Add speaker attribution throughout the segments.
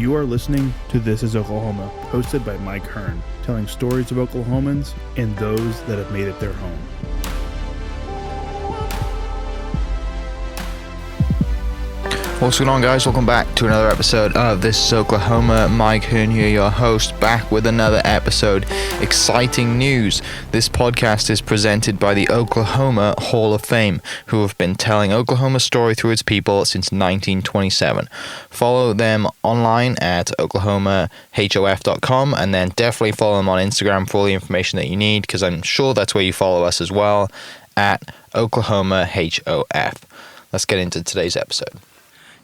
Speaker 1: You are listening to This is Oklahoma, hosted by Mike Hearn, telling stories of Oklahomans and those that have made it their home.
Speaker 2: What's going on, guys? Welcome back to another episode of This is Oklahoma. Mike Hearn here, your host, back with another episode. Exciting news. This podcast is presented by the Oklahoma Hall of Fame, who have been telling Oklahoma's story through its people since 1927. Follow them online at oklahomahof.com, and then definitely follow them on Instagram for all the information that you need, because I'm sure that's where you follow us as well, at oklahomahof. Let's get into today's episode.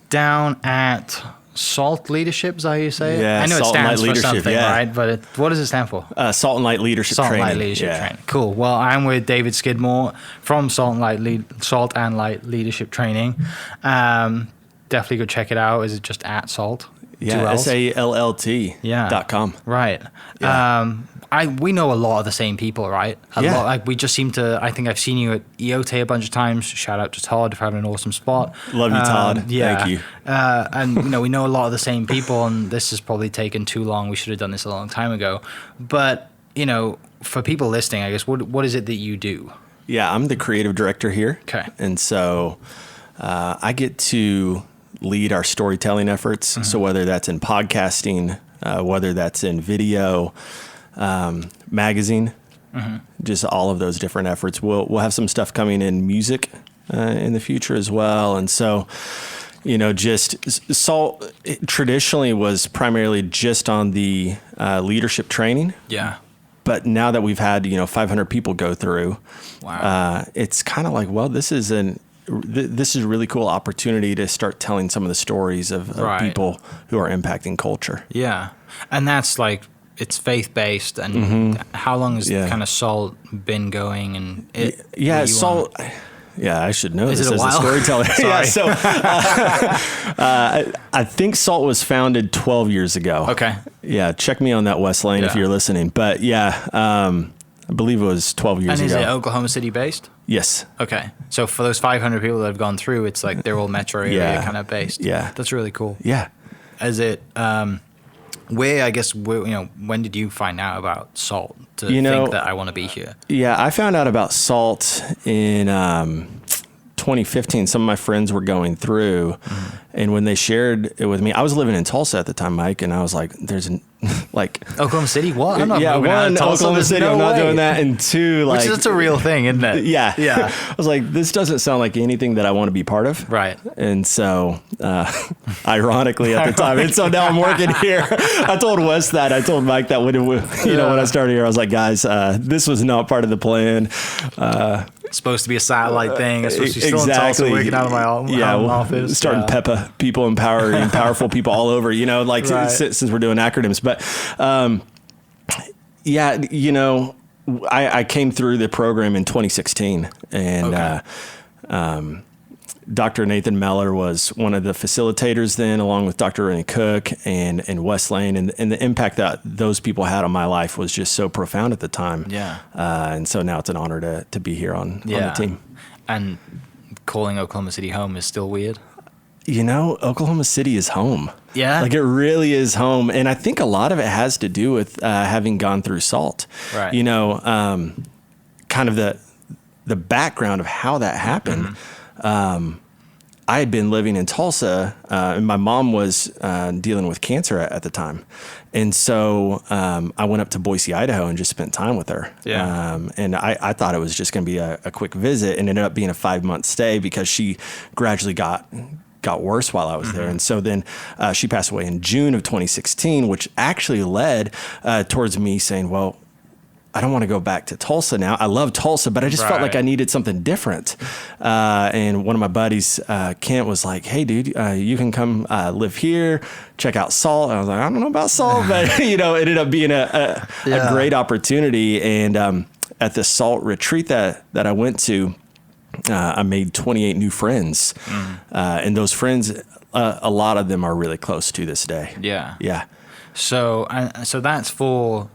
Speaker 3: Down at SALLT Leadership, is that how you say it?
Speaker 4: Yeah,
Speaker 3: I know it
Speaker 4: Salt and Light
Speaker 3: stands for
Speaker 4: Leadership,
Speaker 3: something,
Speaker 4: yeah.
Speaker 3: right? But what does it stand for?
Speaker 4: Salt and Light Leadership
Speaker 3: SALLT
Speaker 4: Training.
Speaker 3: and Light Leadership
Speaker 4: Yeah.
Speaker 3: Training. Cool. Well, I'm with David Skidmore from SALT and Light Leadership Training. Definitely go check it out. Is it just at SALT?
Speaker 4: Yeah, SALLT.com.
Speaker 3: Right.
Speaker 4: Yeah.
Speaker 3: We know a lot of the same people, right? A lot, like we just seem to. I think I've seen you at EOT a bunch of times. Shout out to Todd for having an awesome spot.
Speaker 4: Love you, Todd.
Speaker 3: Yeah.
Speaker 4: Thank you.
Speaker 3: And we know a lot of the same people, and this has probably taken too long. We should have done this a long time ago. But for people listening, I guess what is it that you do?
Speaker 4: Yeah, I'm the creative director here.
Speaker 3: Okay.
Speaker 4: And so I get to lead our storytelling efforts. Mm-hmm. So whether that's in podcasting, whether that's in video, magazine, mm-hmm. just all of those different efforts. We'll have some stuff coming in music in the future as well. And so, just SALT traditionally was primarily just on the leadership training.
Speaker 3: Yeah.
Speaker 4: But now that we've had 500 people go through,
Speaker 3: wow,
Speaker 4: it's kind of like, well, this is a really cool opportunity to start telling some of the stories of people who are impacting culture.
Speaker 3: Yeah, and that's like. It's faith-based, and mm-hmm. How long has kind of SALT been going? And
Speaker 4: SALT. Yeah, I should know
Speaker 3: this
Speaker 4: as a storyteller. Yeah, so I think SALT was founded 12 years ago.
Speaker 3: Okay.
Speaker 4: Yeah, check me on that, West Lane, if you're listening. But I believe it was 12 years ago.
Speaker 3: And is it Oklahoma City based?
Speaker 4: Yes.
Speaker 3: Okay. So for those 500 people that have gone through, it's like they're all metro area kind of based.
Speaker 4: Yeah.
Speaker 3: That's really cool.
Speaker 4: Yeah.
Speaker 3: Is it... when did you find out about SALT to think that I want to be here?
Speaker 4: Yeah, I found out about SALT in 2015. Some of my friends were going through, mm-hmm. and when they shared it with me, I was living in Tulsa at the time, Mike, and I was like,
Speaker 3: Oklahoma City? What? I'm not moving out of
Speaker 4: one,
Speaker 3: Tulsa.
Speaker 4: Oklahoma City, I'm not doing that, and two,
Speaker 3: which is a real thing, isn't it?
Speaker 4: Yeah.
Speaker 3: Yeah.
Speaker 4: I was like, this doesn't sound like anything that I want to be part of.
Speaker 3: Right.
Speaker 4: And so, ironically at the time, and so now I'm working here. I told Wes that. I told Mike that when I started here, I was like, guys, this was not part of the plan.
Speaker 3: It's supposed to be a satellite thing. It's supposed to be still in Tulsa, working out of my office.
Speaker 4: Starting PEPA, people empowering powerful people all over, since we're doing acronyms. But, I came through the program in 2016, and Dr. Nathan Meller was one of the facilitators then, along with Dr. Rennie Cook and Wes Lane, and the impact that those people had on my life was just so profound at the time.
Speaker 3: Yeah.
Speaker 4: And so now it's an honor to be here on the team.
Speaker 3: And calling Oklahoma City home is still weird.
Speaker 4: Oklahoma City is home.
Speaker 3: Yeah.
Speaker 4: Like, it really is home. And I think a lot of it has to do with having gone through SALT.
Speaker 3: Right.
Speaker 4: Kind of the background of how that happened. Mm-hmm. I had been living in Tulsa, and my mom was dealing with cancer at the time. And so I went up to Boise, Idaho, and just spent time with her.
Speaker 3: Yeah.
Speaker 4: And I thought it was just going to be a quick visit, and ended up being a 5-month stay because she gradually got worse while I was mm-hmm. there. And so then she passed away in June of 2016, which actually led towards me saying, well, I don't want to go back to Tulsa now. I love Tulsa, but I just felt like I needed something different. And one of my buddies, Kent, was like, hey, dude, you can come live here, check out SALT. And I was like, I don't know about SALT, but, it ended up being a great opportunity. And at the SALT retreat that I went to, I made 28 new friends. And those friends, a lot of them are really close to this day.
Speaker 3: Yeah.
Speaker 4: Yeah.
Speaker 3: So that's for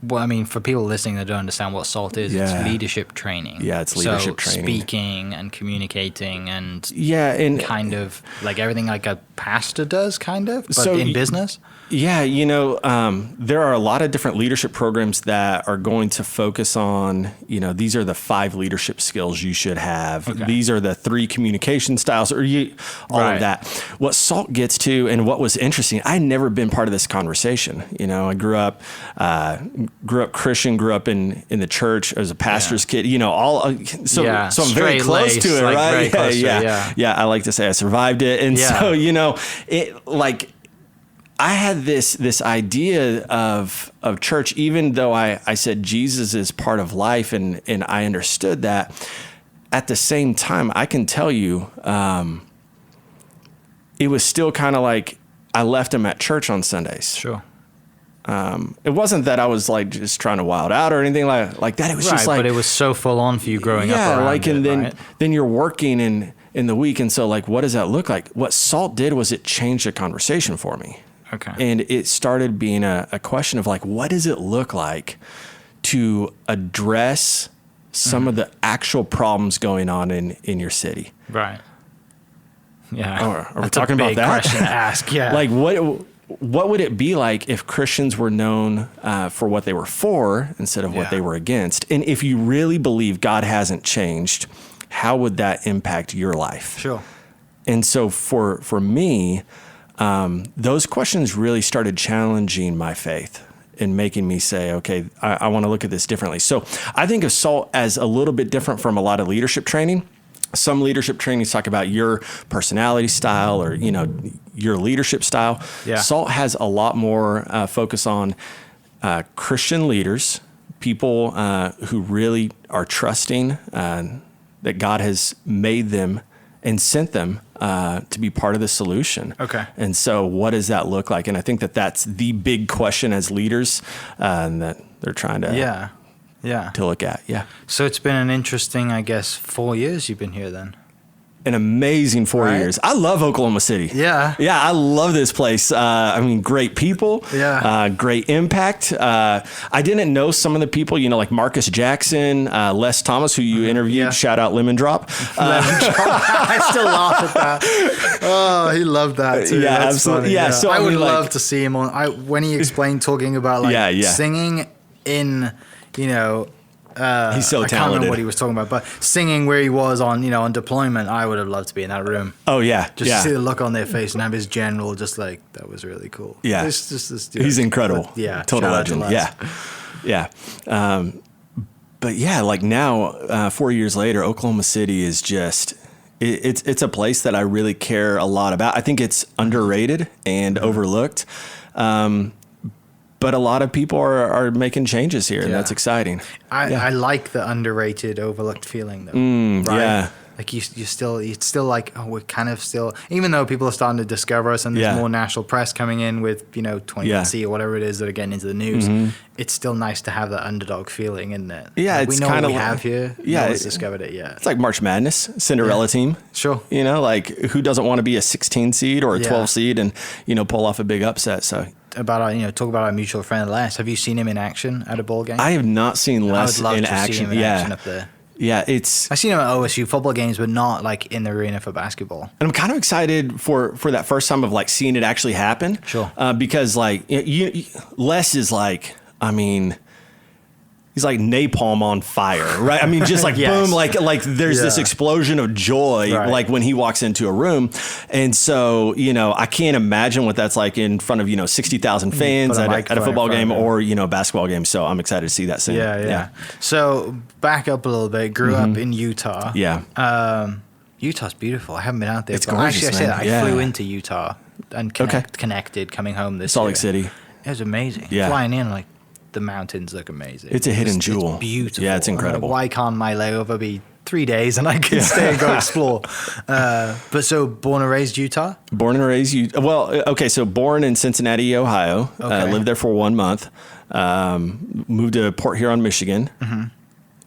Speaker 3: Well, I mean, for people listening that don't understand what SALT is,
Speaker 4: Yeah.
Speaker 3: it's leadership training.
Speaker 4: Yeah, it's leadership training.
Speaker 3: Speaking and communicating and
Speaker 4: and
Speaker 3: kind of like everything like a pastor does, kind of, but
Speaker 4: So
Speaker 3: in business.
Speaker 4: Yeah, there are a lot of different leadership programs that are going to focus on, these are the 5 leadership skills you should have.
Speaker 3: Okay.
Speaker 4: These are the 3 communication styles, all
Speaker 3: Right.
Speaker 4: of that. What SALT gets to, and what was interesting, I'd never been part of this conversation. I grew up Christian, grew up in the church as a pastor's kid. So I'm very close to it,
Speaker 3: like,
Speaker 4: right?
Speaker 3: very close to it,
Speaker 4: Yeah. I like to say I survived it, and so it like. I had this idea of church, even though I said Jesus is part of life, and I understood that. At the same time, I can tell you, it was still kind of like I left him at church on Sundays.
Speaker 3: Sure.
Speaker 4: It wasn't that I was like just trying to wild out or anything like that. It was just like,
Speaker 3: but it was so full on for you growing up around
Speaker 4: then you're working in the week, and so like, what does that look like? What SALT did was it changed the conversation for me.
Speaker 3: Okay.
Speaker 4: And it started being a question of like, what does it look like to address some of the actual problems going on in your city?
Speaker 3: Right. Yeah.
Speaker 4: Are we talking about that?
Speaker 3: Question to ask. Yeah.
Speaker 4: Like what would it be like if Christians were known for what they were for instead of what they were against? And if you really believe God hasn't changed, how would that impact your life?
Speaker 3: Sure.
Speaker 4: And so for me, those questions really started challenging my faith and making me say, okay, I want to look at this differently. So I think of SALT as a little bit different from a lot of leadership training. Some leadership trainings talk about your personality style or, your leadership style.
Speaker 3: Yeah.
Speaker 4: SALT has a lot more focus on Christian leaders, people who really are trusting that God has made them and sent them to be part of the solution.
Speaker 3: Okay.
Speaker 4: And so what does that look like? And I think that's the big question as leaders that they're trying to look at. Yeah.
Speaker 3: So it's been an interesting, I guess, 4 years you've been here then.
Speaker 4: An amazing 4 years. I love Oklahoma City.
Speaker 3: Yeah.
Speaker 4: Yeah, I love this place. Great people.
Speaker 3: Yeah.
Speaker 4: Great impact. I didn't know some of the people, like Marcus Jackson, Les Thomas, who you interviewed.
Speaker 3: Yeah.
Speaker 4: Shout out Lemon Drop.
Speaker 3: I still laugh at that. Oh, he loved that too.
Speaker 4: Yeah,
Speaker 3: That's
Speaker 4: absolutely.
Speaker 3: funny.
Speaker 4: Yeah, so
Speaker 3: I would
Speaker 4: like,
Speaker 3: love to see him on. When he explained talking about singing in,
Speaker 4: he's so
Speaker 3: I can't
Speaker 4: talented.
Speaker 3: remember what he was talking about, but singing where he was on, on deployment, I would have loved to be in that room.
Speaker 4: Oh yeah,
Speaker 3: Just to see the look on their face and have his general just like, that was really cool.
Speaker 4: Yeah.
Speaker 3: This dude.
Speaker 4: He's incredible.
Speaker 3: But, yeah.
Speaker 4: Total
Speaker 3: shout out to
Speaker 4: legend.
Speaker 3: Les.
Speaker 4: Yeah. But yeah, like now, 4 years later, Oklahoma City is just, it's a place that I really care a lot about. I think it's underrated and overlooked. But a lot of people are making changes here, and that's exciting.
Speaker 3: I like the underrated, overlooked feeling though. Right?
Speaker 4: Yeah.
Speaker 3: Like it's still like, oh, we're kind of still, even though people are starting to discover us and there's more national press coming in with, 20C or whatever it is that are getting into the news, it's still nice to have that underdog feeling, isn't it?
Speaker 4: Yeah,
Speaker 3: like,
Speaker 4: it's
Speaker 3: we know
Speaker 4: kind
Speaker 3: what
Speaker 4: of
Speaker 3: we have here.
Speaker 4: Yeah,
Speaker 3: no one's discovered it yet.
Speaker 4: It's like March Madness, Cinderella team.
Speaker 3: Sure.
Speaker 4: Like who doesn't want to be a 16 seed or a 12 seed and, pull off a big upset. So
Speaker 3: about talk about our mutual friend Les. Have you seen him in action at a ball game?
Speaker 4: I have not seen Les
Speaker 3: I would love
Speaker 4: in
Speaker 3: to
Speaker 4: action.
Speaker 3: see him in action up there.
Speaker 4: Yeah,
Speaker 3: I've seen him at OSU football games, but not like in the arena for basketball.
Speaker 4: And I'm kind of excited for that first time of like seeing it actually happen.
Speaker 3: Sure.
Speaker 4: Because like Les is like, he's like napalm on fire, right? Just like
Speaker 3: Yes.
Speaker 4: boom, like there's this explosion of joy, like when he walks into a room. And so, I can't imagine what that's like in front of, 60,000 fans at a football game or, a basketball game. So I'm excited to see that soon.
Speaker 3: Yeah. So back up a little bit, grew up in Utah.
Speaker 4: Yeah.
Speaker 3: Utah's beautiful. I haven't been out there.
Speaker 4: It's
Speaker 3: but
Speaker 4: gorgeous,
Speaker 3: actually, I
Speaker 4: man.
Speaker 3: flew into Utah and connected coming home this
Speaker 4: Salt
Speaker 3: year.
Speaker 4: Lake City.
Speaker 3: It was amazing.
Speaker 4: Yeah.
Speaker 3: Flying in, like, the mountains look amazing.
Speaker 4: It's a hidden jewel.
Speaker 3: It's beautiful.
Speaker 4: Yeah, it's incredible.
Speaker 3: Why can't my layover be 3 days and I can stay and go explore? But so born and raised Utah?
Speaker 4: Born and raised Well, okay, so born in Cincinnati, Ohio. Lived there for 1 month. Moved to Port Huron, Michigan.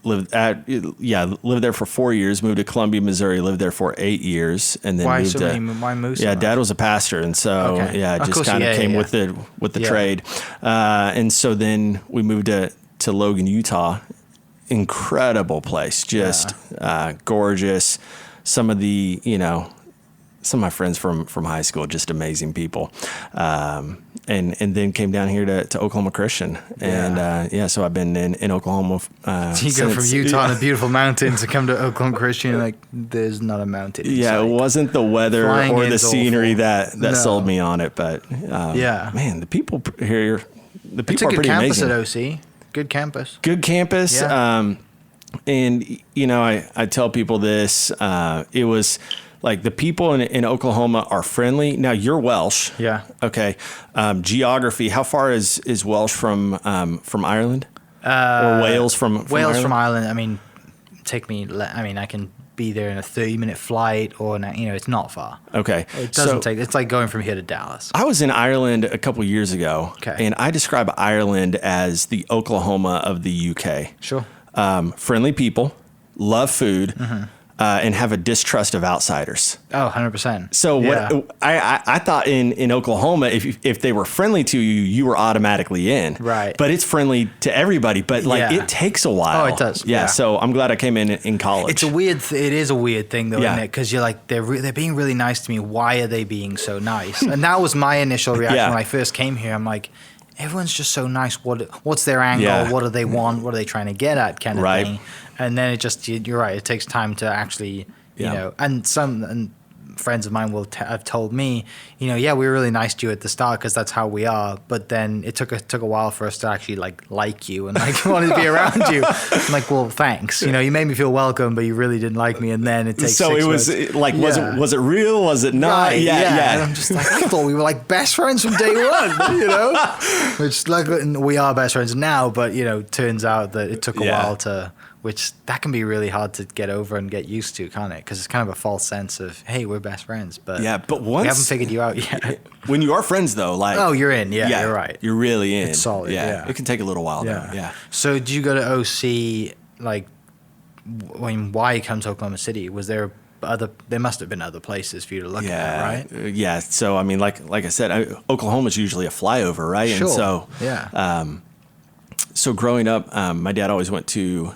Speaker 4: lived there for 4 years, moved to Columbia, Missouri, lived there for 8 years, and then moved
Speaker 3: why move so
Speaker 4: yeah,
Speaker 3: much?
Speaker 4: Dad was a pastor, and so just kind of came with the trade. And so then we moved to Logan, Utah. Incredible place, just gorgeous. Some of my friends from high school, just amazing people. And then came down here to Oklahoma Christian. And so I've been in Oklahoma.
Speaker 3: You go from Utah and the beautiful mountains to come to Oklahoma Christian, like there's not a mountain.
Speaker 4: Yeah, it wasn't the weather or the scenery that sold me on it, but man, the people here, are pretty amazing.
Speaker 3: It's a good campus at OC. Good campus.
Speaker 4: Good campus.
Speaker 3: Yeah.
Speaker 4: And I tell people this, it was like the people in Oklahoma are friendly. Now you're Welsh.
Speaker 3: Yeah.
Speaker 4: Okay. Geography. How far is Welsh from Ireland? Or Wales from
Speaker 3: Wales
Speaker 4: Ireland?
Speaker 3: from Ireland. I mean, I can be there in a 30-minute flight, or it's not far.
Speaker 4: Okay.
Speaker 3: It doesn't take. It's like going from here to Dallas.
Speaker 4: I was in Ireland a couple years ago.
Speaker 3: Okay.
Speaker 4: And I describe Ireland as the Oklahoma of the UK.
Speaker 3: Sure.
Speaker 4: Friendly people, love food, and have a distrust of outsiders.
Speaker 3: Oh, 100%.
Speaker 4: So what I thought in Oklahoma, if they were friendly to you, you were automatically in.
Speaker 3: Right.
Speaker 4: But it's friendly to everybody. But it takes a while.
Speaker 3: Oh, it does.
Speaker 4: Yeah. So I'm glad I came in college.
Speaker 3: It is a weird thing though, isn't it? Because you're like, they're being really nice to me. Why are they being so nice? And that was my initial reaction when I first came here. I'm like, everyone's just so nice. What's their angle?
Speaker 4: Yeah.
Speaker 3: What do they want? What are they trying to get at? Kind of
Speaker 4: Right.
Speaker 3: thing. And then you're right. It takes time to actually, and some friends of mine have told me, we were really nice to you at the start because that's how we are. But then it took a while for us to actually like you and wanted to be around you. I'm like, well, thanks. You made me feel welcome, but you really didn't like me. And then it takes.
Speaker 4: So it was like, was it real? Was it not?
Speaker 3: Right, yeah. And I'm just like, I thought we were like best friends from day one. Which like we are best friends now, but turns out that it took a while to. Which that can be really hard to get over and get used to, can't it? Because it's kind of a false sense of, hey, we're best friends. But
Speaker 4: once
Speaker 3: we haven't figured you out yet.
Speaker 4: When you are friends, though, like
Speaker 3: you're in. Yeah, you're right.
Speaker 4: You're really in.
Speaker 3: It's solid. Yeah.
Speaker 4: It can take a little while, though. Yeah.
Speaker 3: So did you go to OC? Like, why you come to Oklahoma City? Was there there must have been other places for you to look at, right?
Speaker 4: Yeah. So I mean, like I said, Oklahoma's usually a flyover, right?
Speaker 3: Sure.
Speaker 4: And so so growing up, my dad always went to.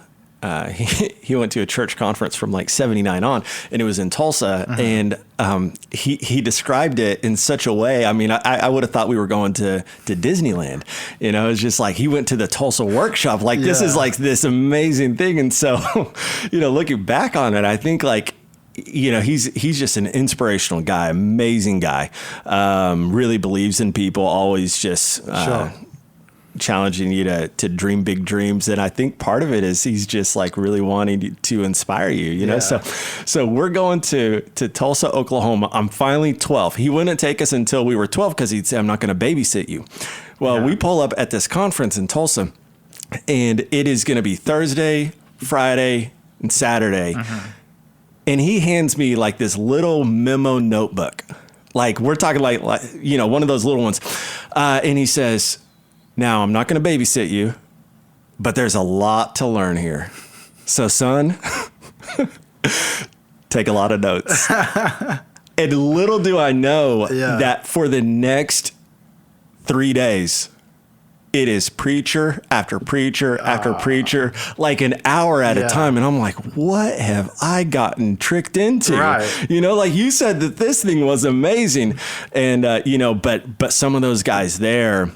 Speaker 4: He went to a church conference from like 79 on, and it was in Tulsa. And he described it in such a way. I mean, I would have thought we were going to Disneyland. It's just like he went to the Tulsa workshop. Like this is like this amazing thing. And so, looking back on it, I think like. He's just an inspirational guy, amazing guy. Really believes in people. Always just. Challenging you to dream big dreams, and I think part of it is he's just like really wanting to inspire you, So we're going to Tulsa, Oklahoma. I'm finally 12. He wouldn't take us until we were 12 because he'd say, "I'm not going to babysit you." Well, we pull up at this conference in Tulsa, and it is going to be Thursday, Friday, and Saturday, and he hands me like this little memo notebook, like we're talking like one of those little ones, and he says. Now, I'm not going to babysit you, but there's a lot to learn here. So, son, take a lot of notes. And little do I know that for the next 3 days, it is preacher after preacher after preacher, like an hour at a time. And I'm like, what have I gotten tricked into?
Speaker 3: Right.
Speaker 4: Like you said that this thing was amazing. And, but some of those guys there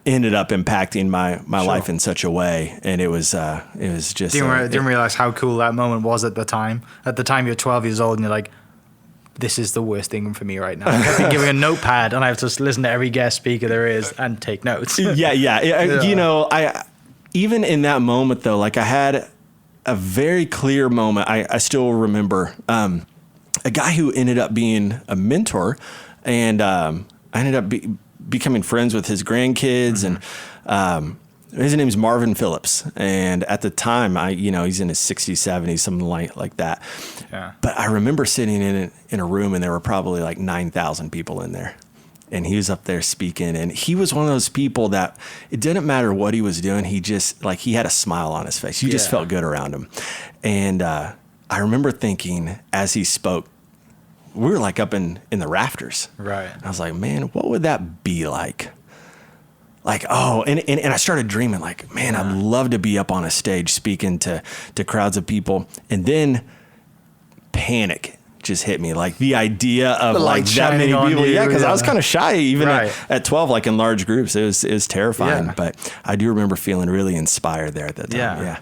Speaker 4: ended up impacting my life in such a way. And it was just.
Speaker 3: Didn't realize how cool that moment was at the time. At the time, you're 12 years old and you're like, this is the worst thing for me right now. I've been giving a notepad and I have to listen to every guest speaker there is and take notes.
Speaker 4: I even in that moment though, like I had a very clear moment. I still remember a guy who ended up being a mentor, and I ended up becoming friends with his grandkids, and his name's Marvin Phillips. And at the time, he's in his 60s, 70s, something like that. Yeah. But I remember sitting in a room, and there were probably like 9,000 people in there. and he was up there speaking, and he was one of those people that it didn't matter what he was doing. He just like, he had a smile on his face. You just felt good around him. And I remember thinking as he spoke, we were like up in the rafters.
Speaker 3: Right.
Speaker 4: I was like, man, what would that be like? Like, oh, and I started dreaming like, man, I'd love to be up on a stage speaking to crowds of people. And then panic just hit me, like the idea of like that many people. Yeah, because I was kind of shy even at 12, like in large groups. It was terrifying. But I do remember feeling really inspired there at that time. Yeah.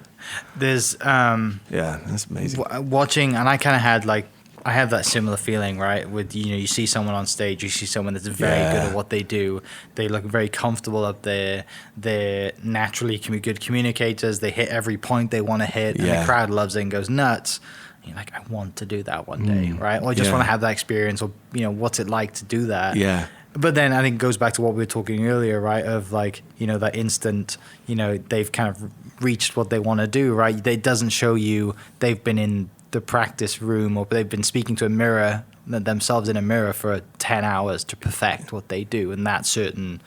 Speaker 3: There's
Speaker 4: that's amazing.
Speaker 3: Watching, and I kind of had like, I have that similar feeling, right? With, you see someone on stage, you see someone that's very good at what they do. They look very comfortable up there. They're naturally good communicators. They hit every point they want to hit, and the crowd loves it and goes nuts. You're like, I want to do that one day, right? Or I just want to have that experience, or what's it like to do that? Yeah. But then I think it goes back to what we were talking earlier, right? Of like, that instant, they've kind of reached what they want to do, right? It doesn't show you they've been in the practice room, or they've been speaking to a mirror, themselves in a mirror for 10 hours to perfect what they do in that certain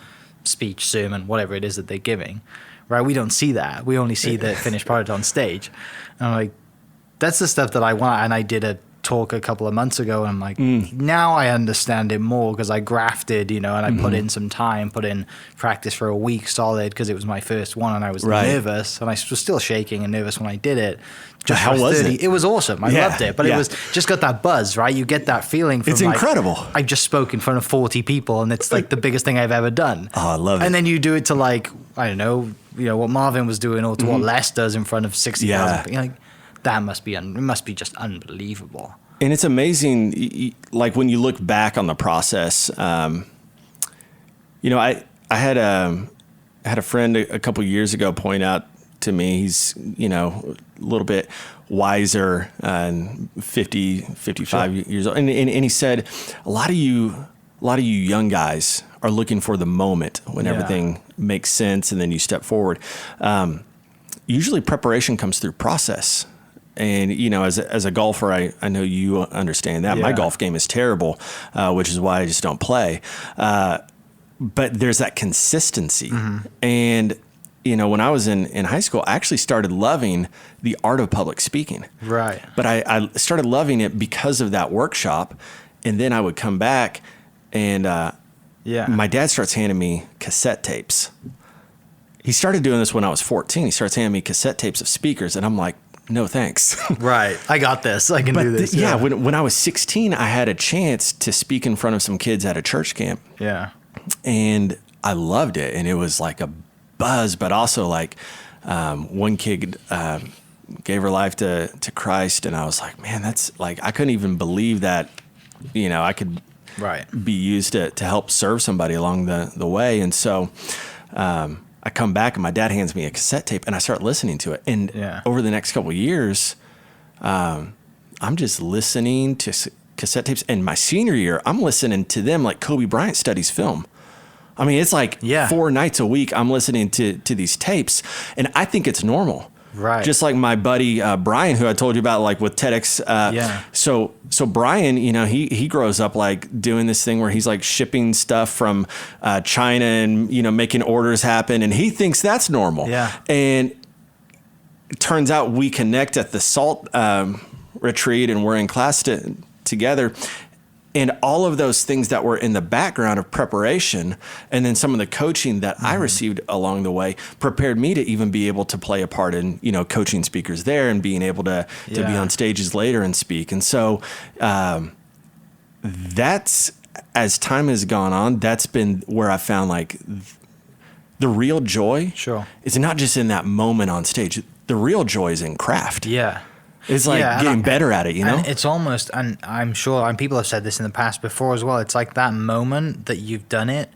Speaker 3: speech, sermon, whatever it is that they're giving, right? We don't see that. We only see the finished product on stage. And I'm like, that's the stuff that I want. And I did a talk a couple of months ago, and I'm like, now I understand it more, because I grafted, and I put in some time, put in practice for a week solid, because it was my first one, and I was nervous, and I was still shaking and nervous when I did it. Just
Speaker 4: how was it?
Speaker 3: It was awesome. I loved it, but it was just got that buzz, right? You get that feeling from,
Speaker 4: it's incredible.
Speaker 3: I just spoke in front of 40 people, and it's like the biggest thing I've ever done.
Speaker 4: Oh, I love it.
Speaker 3: And then you do it to like, I don't know, what Marvin was doing, or to what Les does in front of 60,000 people. Like, that must be just unbelievable.
Speaker 4: And it's amazing, like when you look back on the process. I had a friend a couple of years ago point out to me, he's a little bit wiser, 55 years old, and he said, a lot of you young guys are looking for the moment when everything makes sense, and then you step forward. Usually preparation comes through process. And, as a golfer, I know you understand that. My golf game is terrible, which is why I just don't play. But there's that consistency. And, when I was in high school, I actually started loving the art of public speaking. Right. But I started loving it because of that workshop. And then I would come back, and my dad starts handing me cassette tapes. He started doing this when I was 14. He starts handing me cassette tapes of speakers, and I'm like, no thanks.
Speaker 3: Right. I got this. I can do this.
Speaker 4: When I was 16, I had a chance to speak in front of some kids at a church camp. Yeah. And I loved it. And it was like a buzz, but also like one kid gave her life to Christ. And I was like, man, that's like, I couldn't even believe that, I could be used to help serve somebody along the way. And so I come back, and my dad hands me a cassette tape, and I start listening to it. And over the next couple of years, I'm just listening to cassette tapes. And my senior year, I'm listening to them like Kobe Bryant studies film. I mean, it's like 4 nights a week I'm listening to these tapes, and I think it's normal. Right. Just like my buddy Brian, who I told you about, like with TEDx. So Brian, he grows up like doing this thing where he's like shipping stuff from China and making orders happen, and he thinks that's normal. Yeah. And it turns out we connect at the SALLT retreat, and we're in class together. And all of those things that were in the background of preparation, and then some of the coaching that I received along the way, prepared me to even be able to play a part in, coaching speakers there, and being able to be on stages later and speak. And so that's, as time has gone on, that's been where I found like the real joy. Sure. Is not just in that moment on stage. The real joy is in craft. Yeah. It's like getting better at it,
Speaker 3: And it's almost, and I'm sure, and people have said this in the past before as well, it's like that moment that you've done it,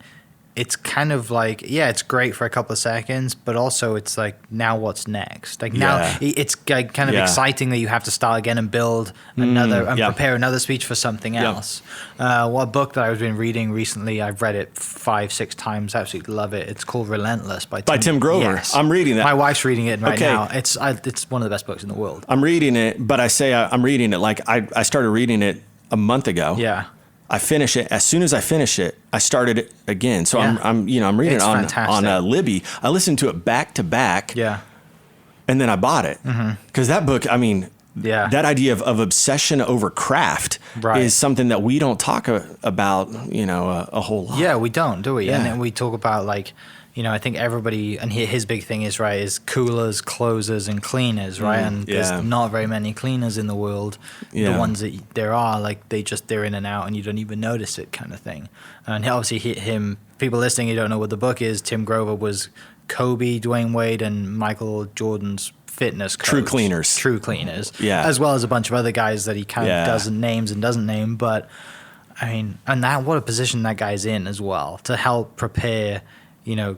Speaker 3: it's kind of like, it's great for a couple of seconds, but also it's like, now what's next? Like now it's like kind of exciting that you have to start again and build another, and prepare another speech for something else. What book that I've been reading recently, I've read it 5-6 times, absolutely love it. It's called Relentless by Tim Grover. Yes.
Speaker 4: I'm reading that.
Speaker 3: My wife's reading it right now. It's one of the best books in the world.
Speaker 4: I'm reading it, but I say I'm reading it like I started reading it a month ago. Yeah. I finish it. As soon as I finish it, I started it again. So I'm reading it on Libby. I listened to it back to back.
Speaker 3: Yeah.
Speaker 4: And then I bought it because that book, I mean, that idea of obsession over craft is something that we don't talk about, a whole lot.
Speaker 3: Yeah, we don't, do we?
Speaker 4: Yeah.
Speaker 3: And then we talk about like, I think everybody, and his big thing is coolers, closers, and cleaners, right? And there's not very many cleaners in the world. The ones that there are, like they're in and out, and you don't even notice it, kind of thing. And obviously, people listening, you don't know what the book is. Tim Grover was Kobe, Dwayne Wade, and Michael Jordan's fitness coach. True cleaners.
Speaker 4: Yeah.
Speaker 3: As well as a bunch of other guys that he kind of doesn't name. But I mean, and that, what a position that guy's in as well, to help prepare, what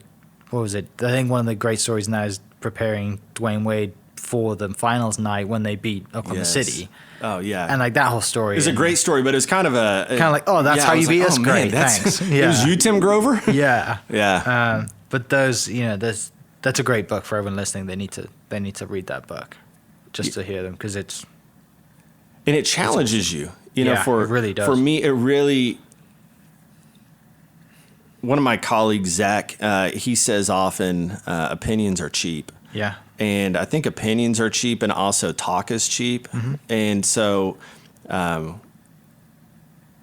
Speaker 3: was it? I think one of the great stories now is preparing Dwayne Wade for the finals night when they beat Oklahoma City.
Speaker 4: Oh, yeah.
Speaker 3: And like that whole story.
Speaker 4: It's a great story, but it's kind of
Speaker 3: like, oh, that's how you beat us? Great, thanks.
Speaker 4: It was you, Tim Grover?
Speaker 3: Yeah.
Speaker 4: Yeah.
Speaker 3: But those, that's a great book for everyone listening. They need to read that book just to hear them, because and
Speaker 4: it challenges you. It
Speaker 3: really does.
Speaker 4: For me, it really. One of my colleagues, Zach, he says often, opinions are cheap.
Speaker 3: Yeah.
Speaker 4: And I think opinions are cheap, and also talk is cheap. Mm-hmm. And so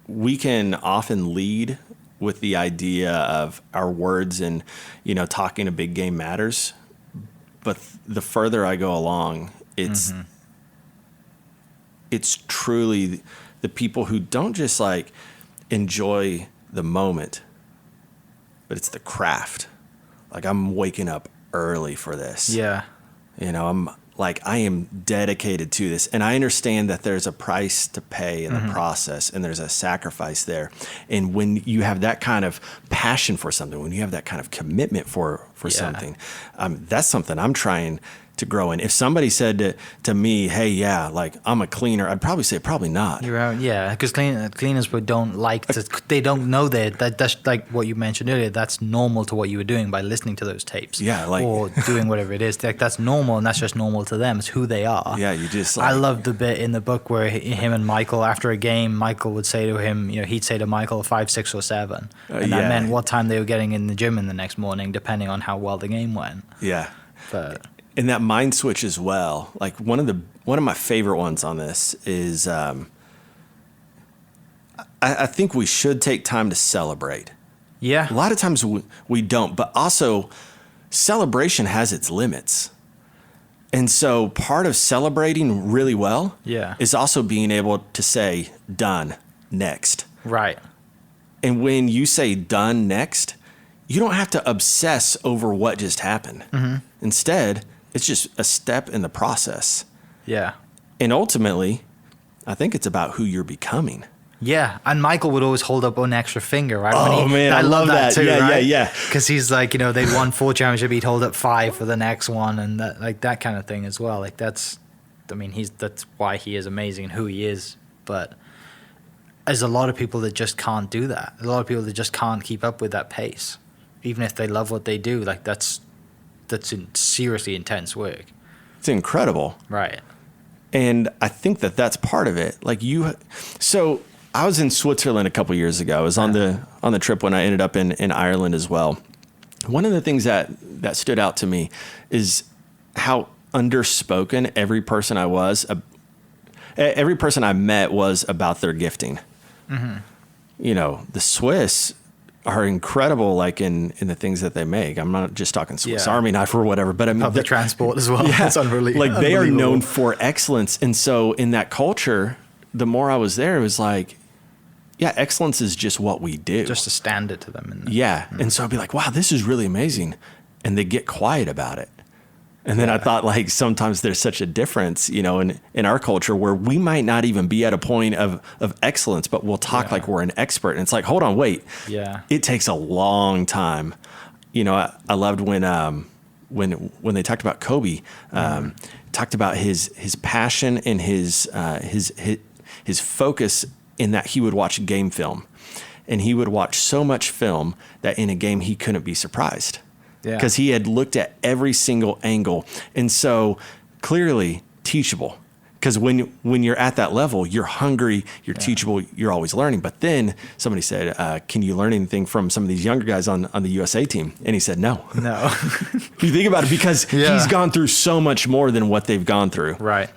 Speaker 4: we can often lead with the idea of our words and, talking a big game matters. But the further I go along, it's truly the people who don't just like enjoy the moment, but it's the craft. Like, I'm waking up early for this.
Speaker 3: Yeah.
Speaker 4: I am dedicated to this. And I understand that there's a price to pay in the process, and there's a sacrifice there. And when you have that kind of passion for something, when you have that kind of commitment for something, that's something I'm trying to grow in. If somebody said to me, hey, I'm a cleaner, I'd probably say probably not.
Speaker 3: You're right. Yeah, because cleaners don't like to, they don't know that's like what you mentioned earlier, that's normal to what you were doing by listening to those tapes.
Speaker 4: Yeah,
Speaker 3: or doing whatever it is. That's normal, and that's just normal to them. It's who they are.
Speaker 4: Yeah, you just
Speaker 3: I love the bit in the book where him and Michael, after a game, Michael would say to him, he'd say to Michael 5, 6, or 7. And that meant what time they were getting in the gym in the next morning, depending on how well the game went.
Speaker 4: Yeah.
Speaker 3: But...
Speaker 4: And that mind switch as well. Like, one of my favorite ones on this is, I think we should take time to celebrate.
Speaker 3: Yeah.
Speaker 4: A lot of times we don't, but also celebration has its limits. And so part of celebrating really well is also being able to say, done, next.
Speaker 3: Right.
Speaker 4: And when you say done, next, you don't have to obsess over what just happened. Mm-hmm. Instead, it's just a step in the process.
Speaker 3: Yeah.
Speaker 4: And ultimately, I think it's about who you're becoming.
Speaker 3: Yeah. And Michael would always hold up an extra finger, right?
Speaker 4: Man, I love that
Speaker 3: too,
Speaker 4: yeah,
Speaker 3: right?
Speaker 4: Yeah.
Speaker 3: Because he's like, they'd won 4 championships, he'd hold up 5 for the next one, and that kind of thing as well. Like, that's why he is amazing and who he is. But there's a lot of people that just can't do that. A lot of people that just can't keep up with that pace, even if they love what they do. Like, that's seriously intense work.
Speaker 4: It's incredible.
Speaker 3: Right.
Speaker 4: And I think that's part of it. Like, so I was in Switzerland a couple years ago. I was on the trip when I ended up in Ireland as well. One of the things that stood out to me is how underspoken every person I met was about their gifting. Mm-hmm. The Swiss are incredible, like in the things that they make. I'm not just talking Swiss Army knife or whatever, but I mean
Speaker 3: public transport as well. Yeah, it's unbelievable.
Speaker 4: Like, they are known for excellence, and so in that culture, the more I was there, it was like, excellence is just what we do,
Speaker 3: just a standard to them.
Speaker 4: And so I'd be like, wow, this is really amazing, and they get quiet about it. And then I thought, like, sometimes there's such a difference, in our culture where we might not even be at a point of excellence, but we'll talk like we're an expert. And it's like, hold on, wait.
Speaker 3: Yeah.
Speaker 4: It takes a long time. I loved when they talked about Kobe, talked about his passion and his focus in that he would watch game film. And he would watch so much film that in a game he couldn't be surprised. Because he had looked at every single angle. And so, clearly teachable, Because when you're at that level, you're hungry, you're teachable, you're always learning. But then somebody said, can you learn anything from some of these younger guys on the USA team? And he said, no. You think about it, because he's gone through so much more than what they've gone through.
Speaker 3: Right.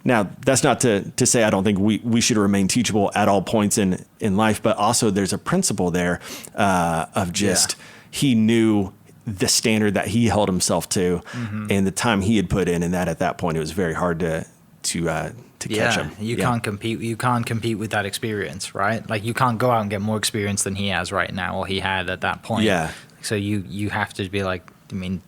Speaker 4: Now, that's not to say I don't think we should remain teachable at all points in life, but also there's a principle there of just he knew the standard that he held himself to and the time he had put in, and that at that point it was very hard to catch him.
Speaker 3: You can't compete. You can't compete with that experience, right? Like you can't go out and get more experience than he has right now, or he had at that point.
Speaker 4: Yeah.
Speaker 3: So you have to be like, I mean,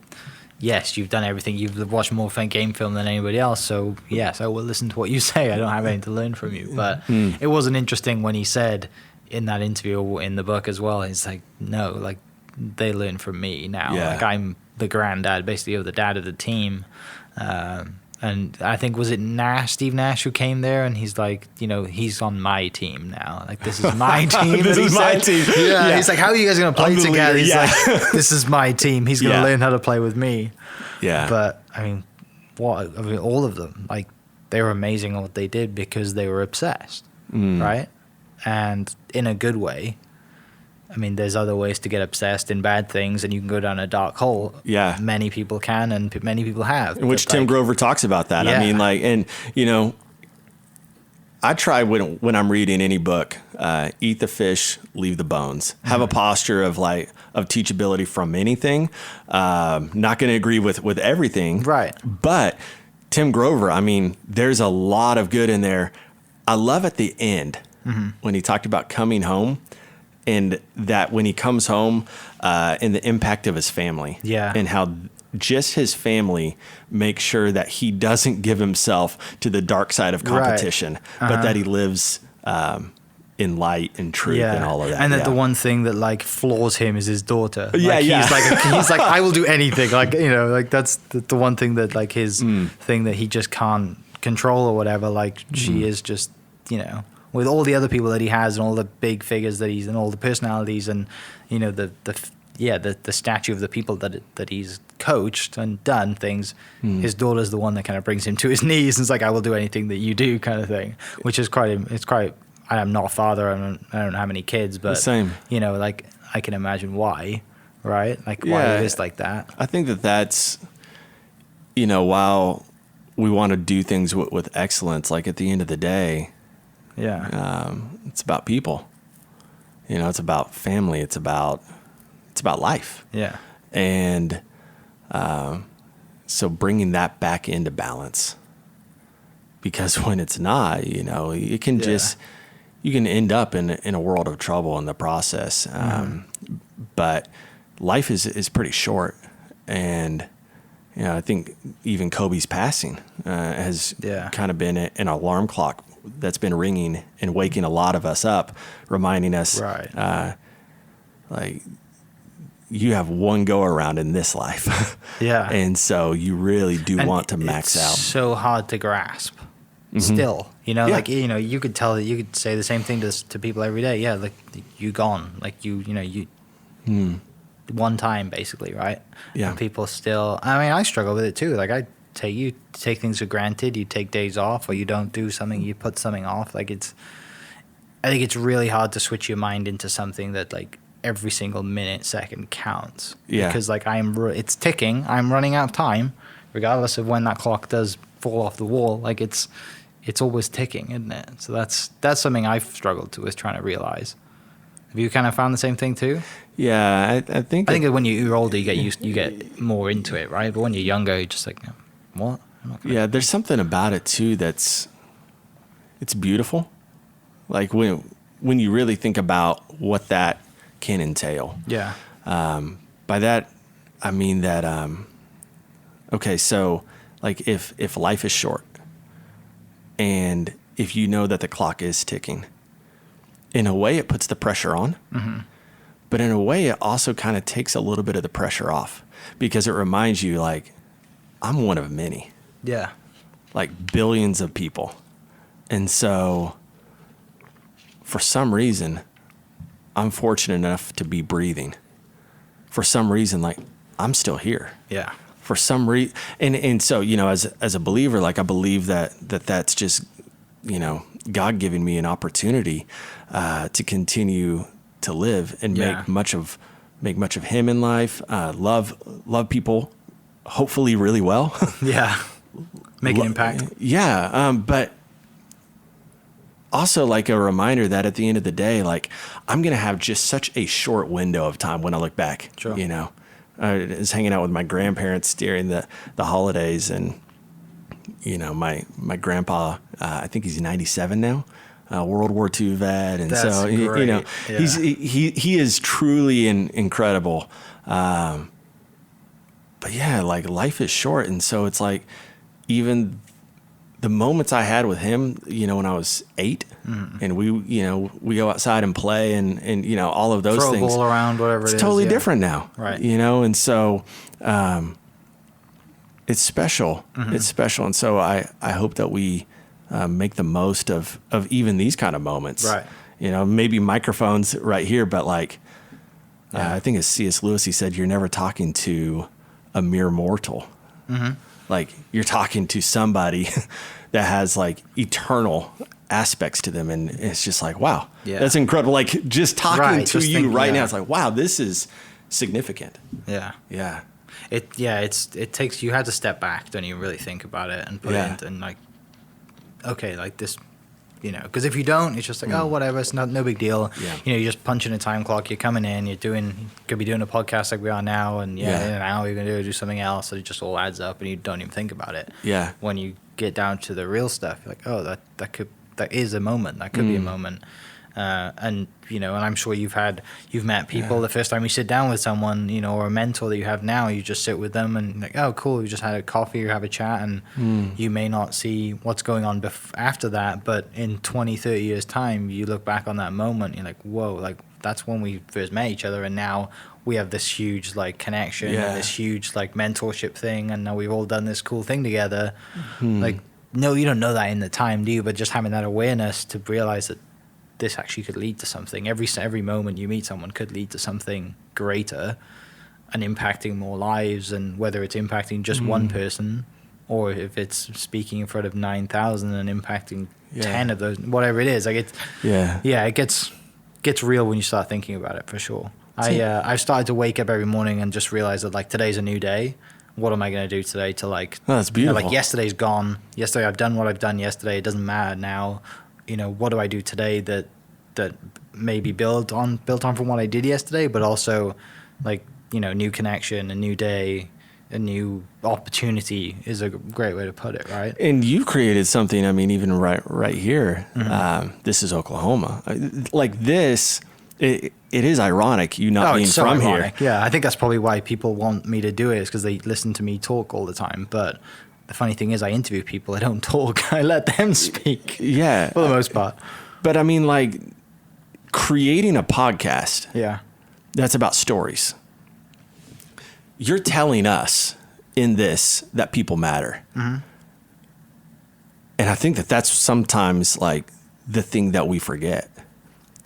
Speaker 3: yes, you've done everything. You've watched more game film than anybody else. So yes, I will listen to what you say. I don't have anything to learn from you. But it wasn't interesting when he said in that interview or in the book as well. He's like, no, like they learn from me now.
Speaker 4: Yeah.
Speaker 3: Like I'm the granddad, basically, or the dad of the team. And I think, was it Steve Nash who came there, and he's like, he's on my team now. Like, this is my team.
Speaker 4: This is my team.
Speaker 3: Yeah. He's like, how are you guys going to play together? He's like, this is my team. He's going to learn how to play with me.
Speaker 4: Yeah.
Speaker 3: But, I mean, all of them, like, they were amazing at what they did because they were obsessed, right? And in a good way. I mean, there's other ways to get obsessed in bad things, and you can go down a dark hole. Yeah. Many people can, and many people have.
Speaker 4: In which Tim Grover talks about that. Yeah. I mean, like, and, I try when I'm reading any book, eat the fish, leave the bones. Have a posture of teachability from anything. Not going to agree with everything.
Speaker 3: Right.
Speaker 4: But Tim Grover, I mean, there's a lot of good in there. I love at the end when he talked about coming home. And that when he comes home, and the impact of his family, and how just his family makes sure that he doesn't give himself to the dark side of competition, but that he lives in light and truth and all of that.
Speaker 3: And that the one thing that like floors him is his daughter. He's like, I will do anything. Like, like that's the one thing that like his thing that he just can't control or whatever. Like she is just, with all the other people that he has and all the big figures that he's and all the personalities and the statue of the people that he's coached and done things, his daughter's the one that kind of brings him to his knees and is like, I will do anything that you do, kind of thing, which is quite. I'm not a father. I don't have any kids, but
Speaker 4: same.
Speaker 3: Like I can imagine why, right? Like why it is like that.
Speaker 4: I think that's while we want to do things with excellence, like at the end of the day. It's about people, it's about family. It's about life. Yeah. And, so bringing that back into balance, because when it's not, it can you can end up in a world of trouble in the process. But life is pretty short. And, I think even Kobe's passing, has kind of been an alarm clock that's been ringing and waking a lot of us up, reminding us, like, you have one go around in this life. And so you really do want to max out.
Speaker 3: It's so hard to grasp still, like, you could say the same thing to people every day. Yeah. Like you gone, like you one time basically. Right. Yeah. And people still, I struggle with it too. Like you take things for granted, you take days off, or you don't do something, you put something off. Like I think it's really hard to switch your mind into something that like every single minute, second counts. Yeah. Because like it's ticking, I'm running out of time, regardless of when that clock does fall off the wall. Like it's always ticking, isn't it? So that's something I've struggled with trying to realize. Have you kind of found the same thing too?
Speaker 4: Yeah, I think
Speaker 3: that when you're older, you get more into it, right? But when you're younger, you're just like, what?
Speaker 4: Yeah, there's something about it too it's beautiful. Like when you really think about what that can entail. Yeah. By that I mean that okay, so like if life is short and if you know that the clock is ticking, in a way it puts the pressure on. But in a way it also kind of takes a little bit of the pressure off, because it reminds you like, I'm one of many. Yeah. Like billions of people. And so for some reason, I'm fortunate enough to be breathing. For some reason, like I'm still here. Yeah. for some reason, and so, you know, as a believer, like I believe that's just, you know, God giving me an opportunity to continue to live and make much of Him in life. Love people, hopefully really well.
Speaker 3: Make an impact.
Speaker 4: But also like a reminder that at the end of the day, like I'm going to have just such a short window of time when I look back.
Speaker 3: Sure.
Speaker 4: You know, I was hanging out with my grandparents during the holidays, and, you know, my grandpa, I think he's 97 now, World War II vet. And
Speaker 3: That's
Speaker 4: so,
Speaker 3: great.
Speaker 4: you know,
Speaker 3: Yeah.
Speaker 4: he is truly incredible. But yeah, like life is short. And so it's like, even the moments I had with him, you know, when I was 8, and we go outside and play and you know, all of those
Speaker 3: Throw
Speaker 4: things.
Speaker 3: a ball around, whatever it is.
Speaker 4: It's totally different now.
Speaker 3: Right.
Speaker 4: You know, and so it's special. It's special. And so I hope that we make the most of even these kind of moments.
Speaker 3: Right.
Speaker 4: You know, maybe microphones right here, but like, I think it's C.S. Lewis, he said, you're never talking to a mere mortal. Like you're talking to somebody that has like eternal aspects to them. And it's just like, wow, that's incredible. Like just talking to you now, it's like, wow, this is significant.
Speaker 3: Yeah.
Speaker 4: Yeah.
Speaker 3: It takes, you had to step back, don't you, really think about it and put it in, like, okay, like this, you know, because if you don't, it's just like, oh, whatever, it's no big deal.
Speaker 4: Yeah.
Speaker 3: You know, you're just punching a time clock, you're coming in, you could be doing a podcast like we are now, and in an hour you're going to do something else, so it just all adds up and you don't even think about it.
Speaker 4: Yeah.
Speaker 3: When you get down to the real stuff, you're like, oh, that is a moment, that could be a moment. And, you know, and I'm sure you've met people the first time you sit down with someone, you know, or a mentor that you have now, you just sit with them and like, oh, cool, you just had a coffee or have a chat, and you may not see what's going on after that, but in 20, 30 years time, you look back on that moment, you're like, whoa, like that's when we first met each other, and now we have this huge like connection and this huge like mentorship thing, and now we've all done this cool thing together. Like, no, you don't know that in the time, do you? But just having that awareness to realize that this actually could lead to something. Every moment you meet someone could lead to something greater and impacting more lives, and whether it's impacting just one person or if it's speaking in front of 9,000 and impacting 10 of those, whatever it is. Like it gets real when you start thinking about it, for sure. I've started to wake up every morning and just realize that like today's a new day. What am I going to do today to like,
Speaker 4: that's beautiful.
Speaker 3: You know, like yesterday's gone. Yesterday I've done what I've done yesterday. It doesn't matter now. You know, what do I do today that maybe built on from what I did yesterday, but also like, you know, new connection, a new day, a new opportunity is a great way to put it, right?
Speaker 4: And you created something, I mean, even right here, this is Oklahoma. Like this, it is ironic you not being
Speaker 3: so
Speaker 4: from
Speaker 3: ironic.
Speaker 4: here.
Speaker 3: Yeah, I think that's probably why people want me to do it, is because they listen to me talk all the time. But the funny thing is I interview people, I don't talk. I let them speak.
Speaker 4: Yeah.
Speaker 3: For the most part.
Speaker 4: But I mean, like, creating a podcast that's about stories. You're telling us in this that people matter. And I think that's sometimes like the thing that we forget.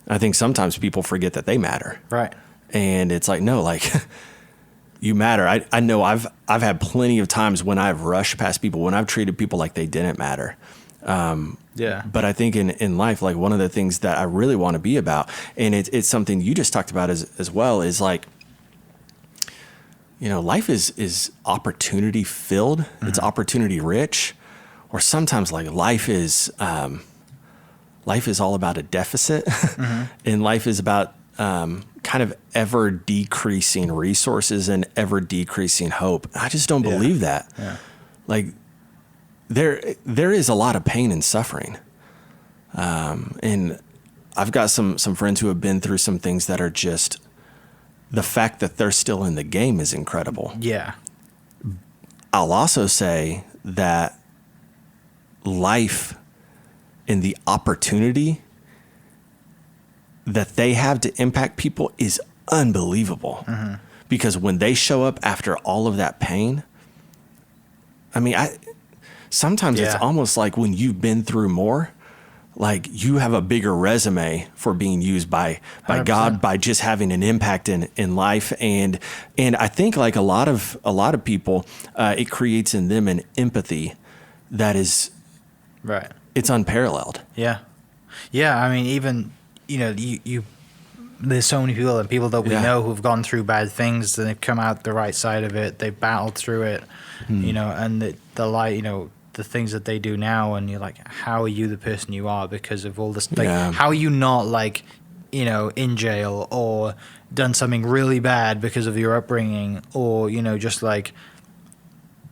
Speaker 4: I think sometimes people forget that they matter. Right. And it's like, no, like you matter. I know I've had plenty of times when I've rushed past people, when I've treated people like they didn't matter. But I think in life, like one of the things that I really want to be about, and it's something you just talked about as well, is like, you know, life is opportunity filled. It's opportunity rich, or sometimes like life is all about a deficit, and life is about kind of ever decreasing resources and ever decreasing hope. I just don't believe that. Yeah. Like there is a lot of pain and suffering. And I've got some friends who have been through some things that are just, the fact that they're still in the game is incredible. Yeah. I'll also say that life and the opportunity that they have to impact people is unbelievable. Because when they show up after all of that pain, I mean, sometimes it's almost like when you've been through more, like you have a bigger resume for being used by
Speaker 3: 100%.
Speaker 4: God, by just having an impact in life. And I think like a lot of people, it creates in them an empathy that is,
Speaker 3: Right.
Speaker 4: it's unparalleled.
Speaker 3: Yeah. Yeah. I mean, even, you there's so many people that we know who've gone through bad things and they've come out the right side of it. They've battled through it, and the light, the things that they do now. And you're like, how are you the person you are because of all this? Like, how are you not like, in jail or done something really bad because of your upbringing, or, just like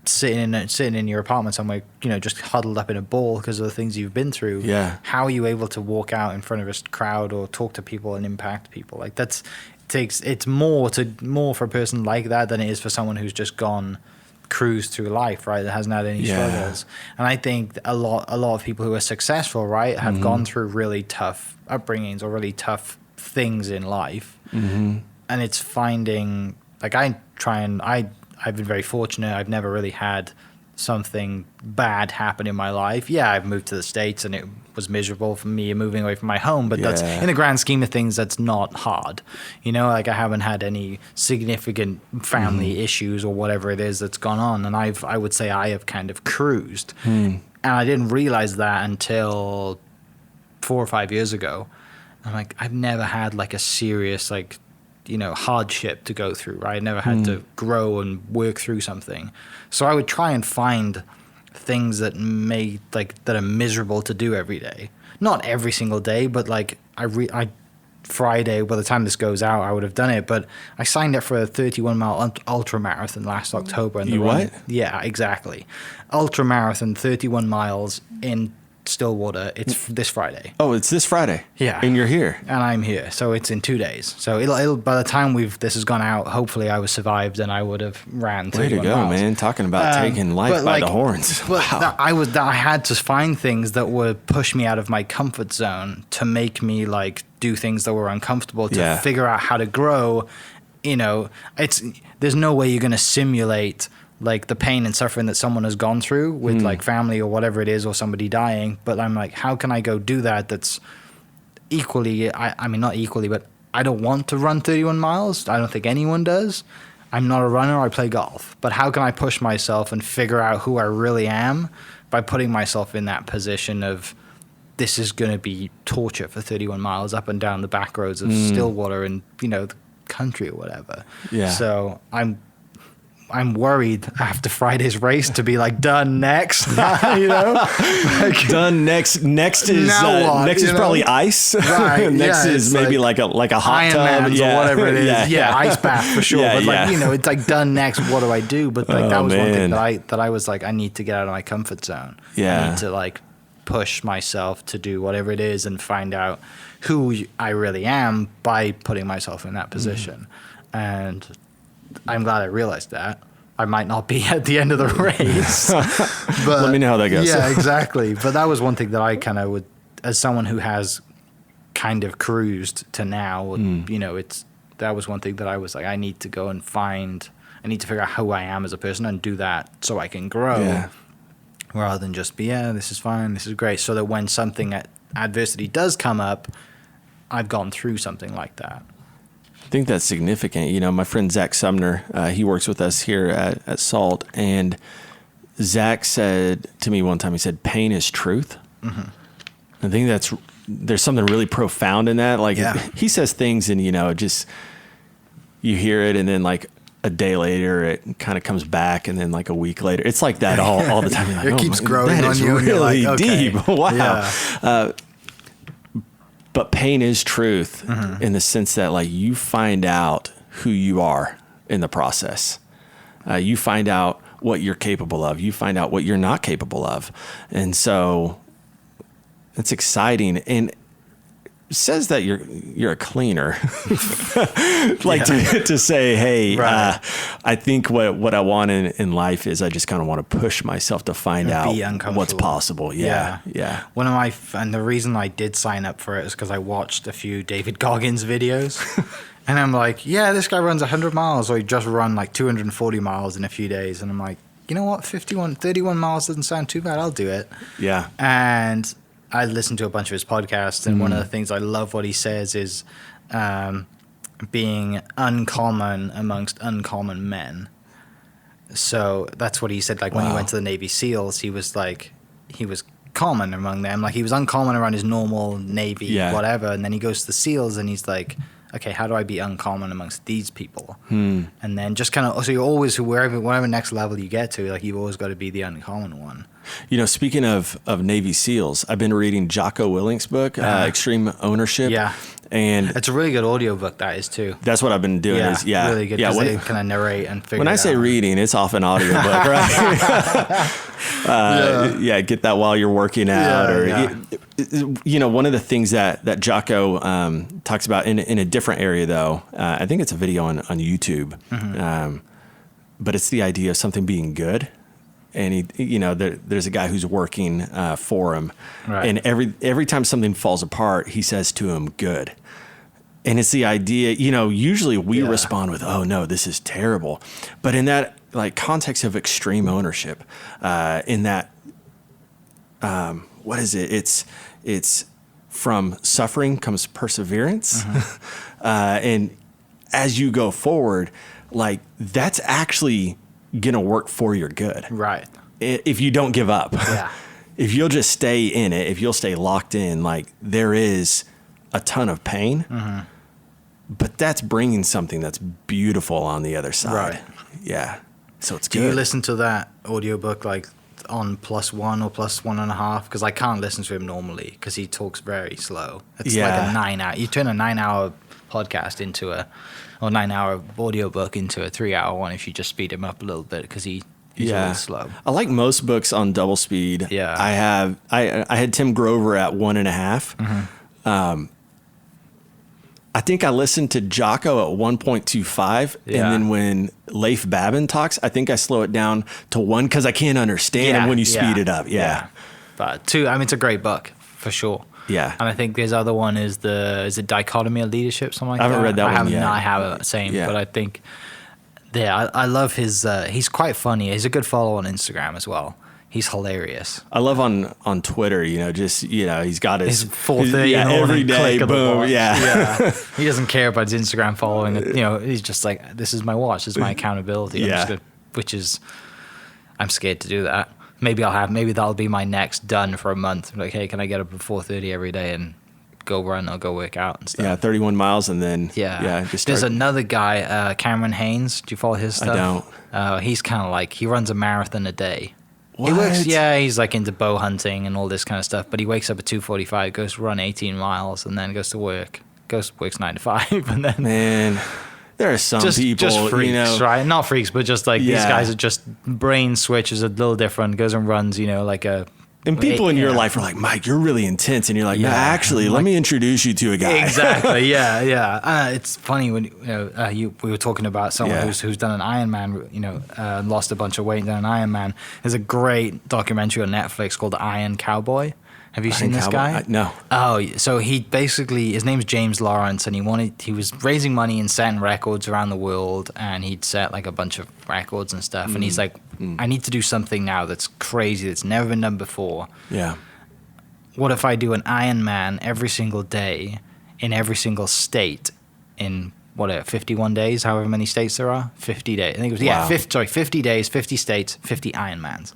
Speaker 3: sitting in your apartment somewhere, just huddled up in a ball because of the things you've been through.
Speaker 4: Yeah.
Speaker 3: How are you able to walk out in front of a crowd or talk to people and impact people? Like it's more for a person like that than it is for someone who's just gone cruise through life, right? That hasn't had any struggles. And I think a lot of people who are successful, right, have gone through really tough upbringings or really tough things in life. And it's finding, like, I've been very fortunate. I've never really had something bad happen in my life. Yeah, I've moved to the States and it was miserable for me moving away from my home, but that's, in the grand scheme of things, that's not hard. Like I haven't had any significant family issues or whatever it is that's gone on. And I would say I have kind of cruised. And I didn't realize that until 4 or 5 years ago. I'm like, I've never had like a serious, like, hardship to go through, right? I never had to grow and work through something. So I would try and find things that that are miserable to do every day. Not every single day, but like Friday, by the time this goes out, I would have done it. But I signed up for a 31-mile ultra marathon last October. And
Speaker 4: what?
Speaker 3: Yeah, exactly. Ultra marathon, 31 miles in Stillwater. It's this Friday.
Speaker 4: Oh, it's this Friday.
Speaker 3: Yeah.
Speaker 4: And you're here.
Speaker 3: And I'm here. So it's in 2 days. So it'll by the time this has gone out, hopefully I was survived and I would have ran 31
Speaker 4: Way to go,
Speaker 3: miles.
Speaker 4: man. Talking about taking life by the horns.
Speaker 3: But
Speaker 4: Wow.
Speaker 3: I had to find things that would push me out of my comfort zone to make me like do things that were uncomfortable to figure out how to grow. There's no way you're going to simulate like the pain and suffering that someone has gone through with like family or whatever it is, or somebody dying. But I'm like, how can I go do that? That's equally, I mean, not equally, but I don't want to run 31 miles. I don't think anyone does. I'm not a runner. I play golf. But how can I push myself and figure out who I really am by putting myself in that position of this is going to be torture for 31 miles up and down the back roads of Stillwater and, the country or whatever. Yeah. So I'm worried after Friday's race to be like done next, like,
Speaker 4: done next. Next is probably ice.
Speaker 3: Right.
Speaker 4: Next is maybe like a hot tub,
Speaker 3: or whatever it is. Yeah, ice bath for sure. But like it's like done next. What do I do? But like that was one thing that I was like, I need to get out of my comfort zone.
Speaker 4: Yeah,
Speaker 3: I need to like push myself to do whatever it is and find out who I really am by putting myself in that position. And I'm glad I realized that. I might not be at the end of the race. But
Speaker 4: let me know how that goes.
Speaker 3: Yeah, exactly. But that was one thing that I kind of would, as someone who has kind of cruised to now, that was one thing that I was like, I need to go and I need to figure out who I am as a person and do that so I can grow rather than just be, this is fine, this is great. So that when something adversity does come up, I've gone through something like that.
Speaker 4: I think that's significant. My friend Zach Sumner, he works with us here at SALLT, and Zach said to me one time, he said, pain is truth. I think there's something really profound in that. Like he says things and, just you hear it and then like a day later it kind of comes back and then like a week later. It's like that all the time. You're like,
Speaker 3: it keeps growing on you.
Speaker 4: Really
Speaker 3: and you're like, okay.
Speaker 4: deep. Wow. Yeah. But pain is truth in the sense that like you find out who you are in the process. You find out what you're capable of. You find out what you're not capable of. And so it's exciting. And it says that you're a cleaner. To say, hey, I think what I want in life is I just kind of want to push myself to find out what's possible. Yeah.
Speaker 3: One of and the reason I did sign up for it is because I watched a few David Goggins videos. And I'm like, this guy runs 100 miles, or he just run like 240 miles in a few days. And I'm like, you know what? 31 miles doesn't sound too bad. I'll do it.
Speaker 4: Yeah.
Speaker 3: And I listened to a bunch of his podcasts, and one of the things I love what he says is being uncommon amongst uncommon men. So that's what he said. Like when he went to the Navy SEALs, he was common among them. Like he was uncommon around his normal Navy, whatever. And then he goes to the SEALs and he's like, okay, how do I be uncommon amongst these people? And then just kind of, so you're always, whatever next level you get to, like you've always got to be the uncommon one.
Speaker 4: You know, speaking of Navy SEALs, I've been reading Jocko Willink's book, Extreme Ownership.
Speaker 3: Yeah.
Speaker 4: And
Speaker 3: it's a really good audiobook, that is too.
Speaker 4: That's what I've been doing.
Speaker 3: Really good. Yeah, they kind of narrate and figure.
Speaker 4: When I say reading, it's off an audiobook, right? Get that while you're working out, you know, one of the things that Jocko talks about in a different area, though. I think it's a video on YouTube, but it's the idea of something being good. And there's a guy who's working for him, and every time something falls apart, he says to him, "Good." And it's the idea, you know. Usually we respond with, "Oh no, this is terrible," but in that like context of extreme ownership, in that, what is it? It's from suffering comes perseverance, and as you go forward, like that's actually gonna work for your good,
Speaker 3: right?
Speaker 4: If you don't give up, if you'll just stay in it, if you'll stay locked in, like there is a ton of pain, but that's bringing something that's beautiful on the other side,
Speaker 3: right?
Speaker 4: Yeah, so it's
Speaker 3: Do
Speaker 4: good.
Speaker 3: you listen to that audiobook like on +1 or +1.5? Because I can't listen to him normally because he talks very slow. It's like a 9 hour. You turn a 9 hour podcast into a 9 hour audiobook into a 3 hour one if you just speed him up a little bit because he's really slow.
Speaker 4: I like most books on double speed.
Speaker 3: Yeah.
Speaker 4: I had Tim Grover at 1.5. I think I listened to Jocko at 1.25, and then when Leif Babin talks, I think I slow it down to 1 because I can't understand him when you speed it up.
Speaker 3: But 2, I mean, it's a great book for sure.
Speaker 4: Yeah.
Speaker 3: And I think his other one is the Dichotomy of Leadership, something like that.
Speaker 4: I haven't read that one yet.
Speaker 3: I have it, same. Yeah. But I think, I love his, he's quite funny. He's a good follow on Instagram as well. He's hilarious.
Speaker 4: I love on Twitter, he's got his
Speaker 3: 4:30
Speaker 4: every day, boom,
Speaker 3: He doesn't care about his Instagram following. He's just like, this is my watch, this is my accountability. I'm scared to do that. Maybe that'll be my next done for a month. Like, hey, can I get up at 4:30 every day and go run or go work out and stuff?
Speaker 4: Yeah, 31 miles and then
Speaker 3: There's another guy, Cameron Haynes. Do you follow his stuff?
Speaker 4: I don't.
Speaker 3: He's kind of like, he runs a marathon a day.
Speaker 4: What?
Speaker 3: He works, he's like into bow hunting and all this kind of stuff. But he wakes up at 2:45, goes to run 18 miles, and then goes to work. Works 9 to 5, and then
Speaker 4: man. There are some people,
Speaker 3: just freaks, right? Not freaks, but just like these guys are just brain switches a little different. Goes and runs, like a.
Speaker 4: And people in your life are like, Mike, you're really intense, and you're like, no, actually, let me introduce you to a guy.
Speaker 3: Exactly, it's funny when we were talking about someone who's done an Ironman, lost a bunch of weight and done an Ironman. There's a great documentary on Netflix called The Iron Cowboy. Have you seen this guy?
Speaker 4: No.
Speaker 3: Oh, so his name's James Lawrence, and he was raising money and setting records around the world, and he'd set like a bunch of records and stuff. And he's like, I need to do something now that's crazy, that's never been done before.
Speaker 4: Yeah.
Speaker 3: What if I do an Ironman every single day in every single state in 51 days, however many states there are? 50 days. I think it was 50 days, 50 states, 50 Ironmans.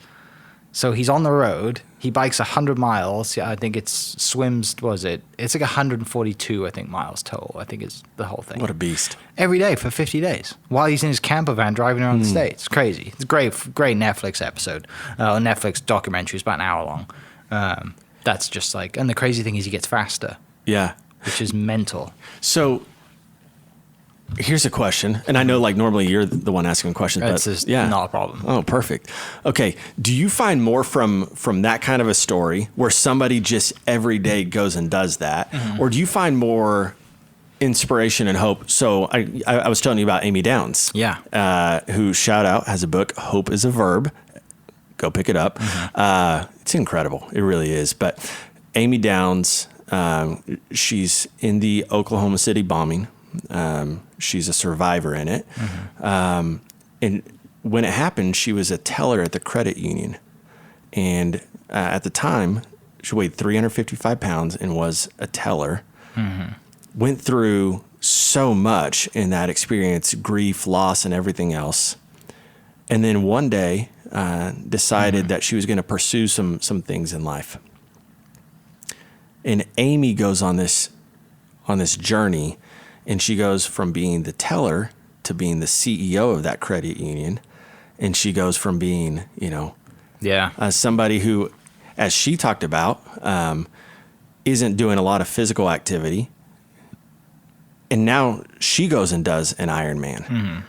Speaker 3: So he's on the road. He bikes 100 miles. I think swims. It's like 142, I think, miles total. I think it's the whole thing.
Speaker 4: What a beast.
Speaker 3: Every day for 50 days while he's in his camper van driving around the States. It's crazy. It's a great Netflix episode. Netflix documentary. It's about an hour long. That's just like, and the crazy thing is he gets faster.
Speaker 4: Yeah.
Speaker 3: Which is mental.
Speaker 4: So here's a question, and I know like normally you're the one asking questions, but
Speaker 3: just not a problem.
Speaker 4: Oh, perfect. Okay, do you find more from that kind of a story where somebody just every day goes and does that, or do you find more inspiration and hope? So I was telling you about Amy Downs, who shout out has a book, Hope is a Verb. Go pick it up. It's incredible. It really is. But Amy Downs, she's in the Oklahoma City bombing. She's a survivor in it. And when it happened, she was a teller at the credit union. And at the time, She weighed 355 pounds and was a teller. Went through so much in that experience, grief, loss, and everything else. And then one day decided that she was going to pursue some things in life. And Amy goes on this journey, and she goes from being the teller to being the CEO of that credit union. And she goes from being, somebody who, as she talked about, isn't doing a lot of physical activity. And now she goes and does an Ironman.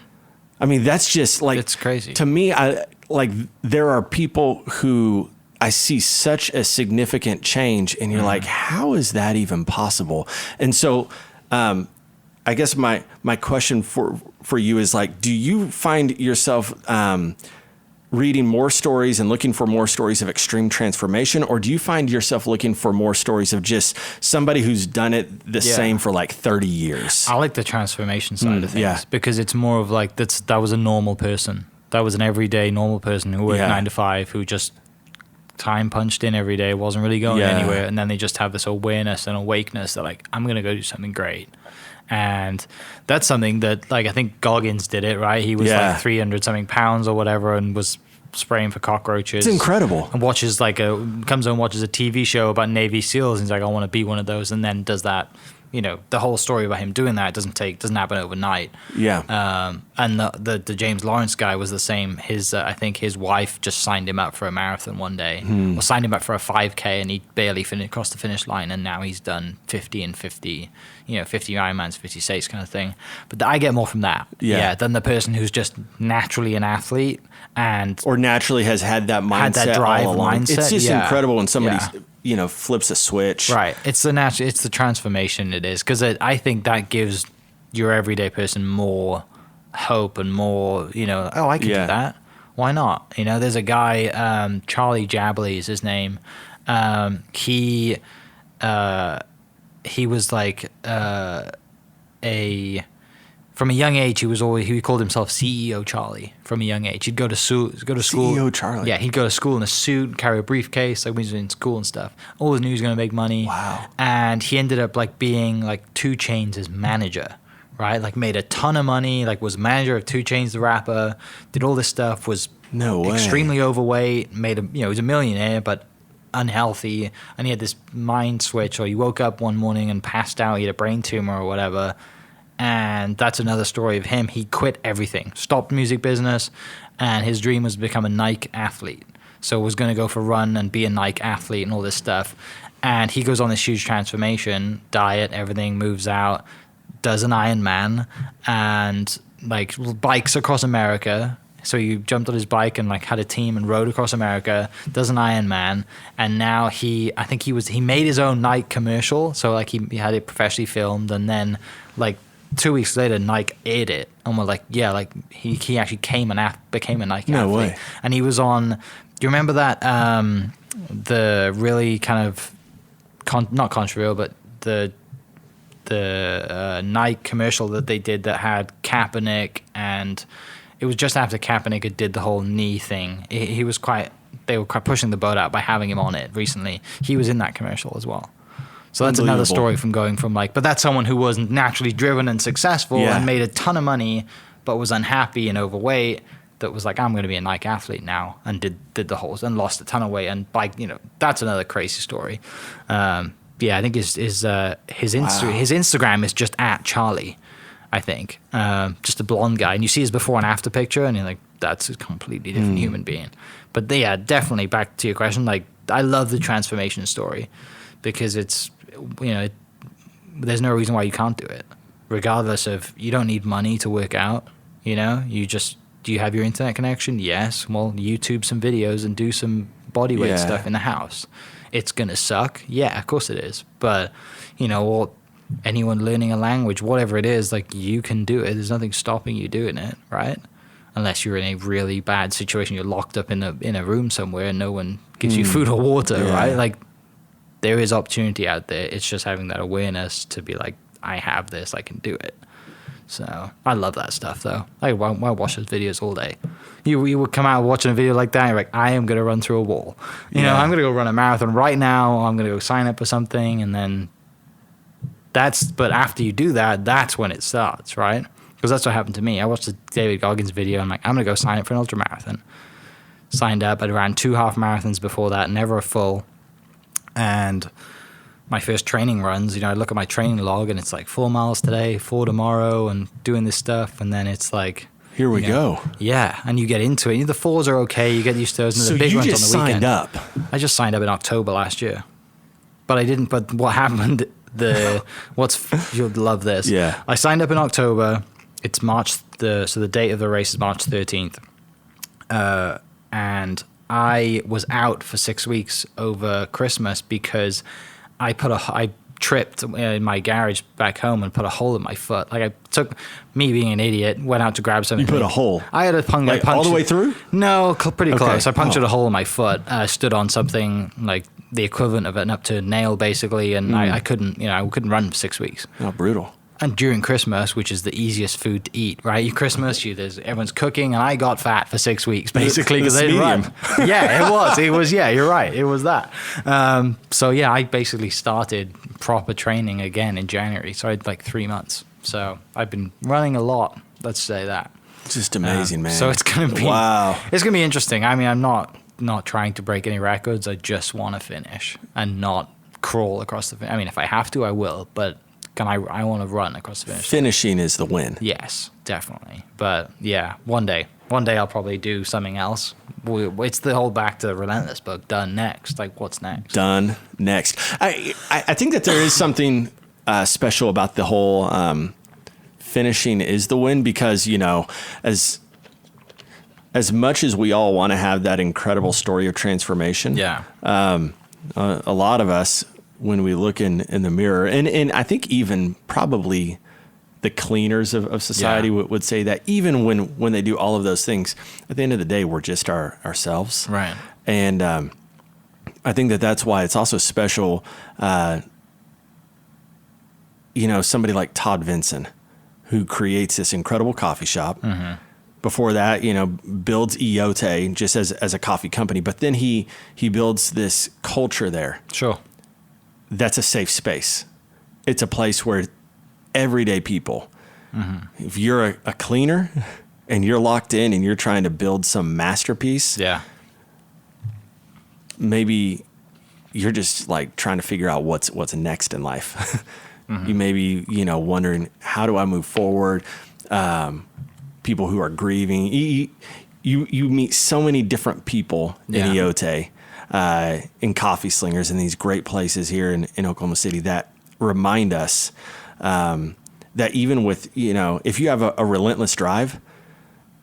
Speaker 4: I mean, that's just like,
Speaker 3: it's crazy
Speaker 4: to me. There are people who I see such a significant change, and you're like, how is that even possible? And so, I guess my question for you is like, do you find yourself reading more stories and looking for more stories of extreme transformation, or do you find yourself looking for more stories of just somebody who's done it the same for like 30 years?
Speaker 3: I like the transformation side of things because it's more of like that was a normal person. That was an everyday normal person who worked 9 to 5, who just time punched in every day, wasn't really going anywhere, and then they just have this awareness and awakeness that like, I'm gonna go do something great. And that's something that, like, I think Goggins did it, right? He was like 300 something pounds or whatever, and was spraying for cockroaches.
Speaker 4: It's incredible.
Speaker 3: And watches comes on, watches a TV show about Navy SEALs, and he's like, I want to be one of those, and then does that. The whole story about him doing that doesn't happen overnight.
Speaker 4: Yeah.
Speaker 3: And the James Lawrence guy was the same. His I think his wife just signed him up for a marathon one day, or signed him up for a 5K, and he barely crossed the finish line, and now he's done 50 and 50, 50 Ironmans, 50 states kind of thing. But I get more from that, than the person who's just naturally an athlete or
Speaker 4: naturally has had that mindset,
Speaker 3: that drive
Speaker 4: all along.
Speaker 3: mindset.
Speaker 4: It's just incredible when somebody flips a switch.
Speaker 3: Right. It's the transformation it is, because I think that gives your everyday person more hope and more, I can do that. Why not? There's a guy, Charlie Jabley is his name. He was like from a young age, he called himself CEO Charlie. From a young age, he'd go to school.
Speaker 4: CEO Charlie.
Speaker 3: Yeah, he'd go to school in a suit, carry a briefcase, like when he was in school and stuff. Always knew he was going to make money.
Speaker 4: Wow.
Speaker 3: And he ended up like being like 2 Chainz' manager, right? Like made a ton of money. Like was manager of 2 Chainz the rapper. Did all this stuff. Was extremely overweight. He was a millionaire, but unhealthy. And he had this mind switch, or he woke up one morning and passed out. He had a brain tumor or whatever. And that's another story of him. He quit everything, stopped music business, and his dream was to become a Nike athlete. So was going to go for a run and be a Nike athlete and all this stuff. And he goes on this huge transformation, diet, everything, moves out, does an Ironman, and like bikes across America. So he jumped on his bike and like had a team and rode across America, does an Ironman, and now he made his own Nike commercial. So like he had it professionally filmed, and then like 2 weeks later, Nike aired it, and we're like, he actually became a Nike athlete.
Speaker 4: No way.
Speaker 3: And he was on. Do you remember that the really kind of not controversial, but the Nike commercial that they did that had Kaepernick, and it was just after Kaepernick had did the whole knee thing. They were quite pushing the boat out by having him on it recently. He was in that commercial as well. So that's another story from going from like, but that's someone who wasn't naturally driven and successful and made a ton of money, but was unhappy and overweight. That was like, I'm going to be a Nike athlete now, and did the whole, and lost a ton of weight, and like, that's another crazy story. I think his Instagram is just @Charlie, I think, just a blonde guy, and you see his before and after picture, and you're like, that's a completely different human being. But definitely back to your question, like I love the transformation story, because it's, there's no reason why you can't do it, regardless of, you don't need money to work out. Do you have your internet connection? Yes. Well, YouTube some videos and do some bodyweight stuff in the house. It's gonna suck. Yeah, of course it is. But or anyone learning a language, whatever it is, like you can do it. There's nothing stopping you doing it, right? Unless you're in a really bad situation, you're locked up in a room somewhere and no one gives you food or water, right? Like, there is opportunity out there. It's just having that awareness to be like, I have this, I can do it. So I love that stuff, though. I watch those videos all day. You would come out watching a video like that, and you're like, I am going to run through a wall. You know, I'm going to go run a marathon right now. I'm going to go sign up for something. And then but after you do that, that's when it starts, right? Because that's what happened to me. I watched the David Goggins video. I'm like, I'm going to go sign up for an ultra marathon. Signed up. I'd ran 2 half marathons before that, never a full. And my first training runs, you know, I look at my training log and it's like 4 miles today, 4 tomorrow, and doing this stuff. And then it's like,
Speaker 4: here we go.
Speaker 3: Yeah. And you get into it. The 4s are okay. You get used to those. And
Speaker 4: so
Speaker 3: the big
Speaker 4: you
Speaker 3: ones
Speaker 4: just
Speaker 3: on the weekend.
Speaker 4: signed up.
Speaker 3: I just signed up in October last year. But I didn't. But what happened, you'll love this.
Speaker 4: Yeah.
Speaker 3: I signed up in October. It's March, so the date of the race is March 13th. And I was out for 6 weeks over Christmas because I tripped in my garage back home and put a hole in my foot. Like, I took, me being an idiot, went out to grab something.
Speaker 4: You put a hole?
Speaker 3: I had a
Speaker 4: like all the way through?
Speaker 3: No, pretty close. I punctured a hole in my foot. Stood on something like the equivalent of an up to nail, basically, and I couldn't run for 6 weeks.
Speaker 4: Oh, brutal.
Speaker 3: And during Christmas, which is the easiest food to eat, right? Christmas, everyone's cooking, and I got fat for 6 weeks, basically, because I didn't run. Yeah, it was. Yeah, you're right. It was that. So, yeah, I basically started proper training again in January. So I had like 3 months. So I've been running a lot, let's say that.
Speaker 4: It's just amazing, man.
Speaker 3: So it's going to be...
Speaker 4: Wow.
Speaker 3: It's going to be interesting. I mean, I'm not trying to break any records. I just want to finish and not crawl across the finish. I mean, if I have to, I will, but... I want to run across the finish.
Speaker 4: Finishing is the win.
Speaker 3: Yes, definitely. But yeah, one day I'll probably do something else. It's the whole back to the Relentless book. Done next. Like, what's next? Done
Speaker 4: next. I think that there is something special about the whole finishing is the win, because, you know, as much as we all want to have that incredible story of transformation, a lot of us, when we look in the mirror, and I think even probably the cleaners of society would say that even when they do all of those things, at the end of the day, we're just ourselves.
Speaker 3: Right.
Speaker 4: And I think that's why it's also special, you know, somebody like Todd Vinson, who creates this incredible coffee shop. Mm-hmm. Before that, you know, builds Eyote just as a coffee company, but then he builds this culture there.
Speaker 3: Sure.
Speaker 4: That's a safe space. It's a place where everyday people, if you're a cleaner and you're locked in and you're trying to build some masterpiece, maybe you're just like trying to figure out what's next in life. You may be, you know, wondering, how do I move forward? People who are grieving. You meet so many different people in Eyote. In Coffee Slingers, and these great places here in Oklahoma City that remind us that even with, you know, if you have a relentless drive,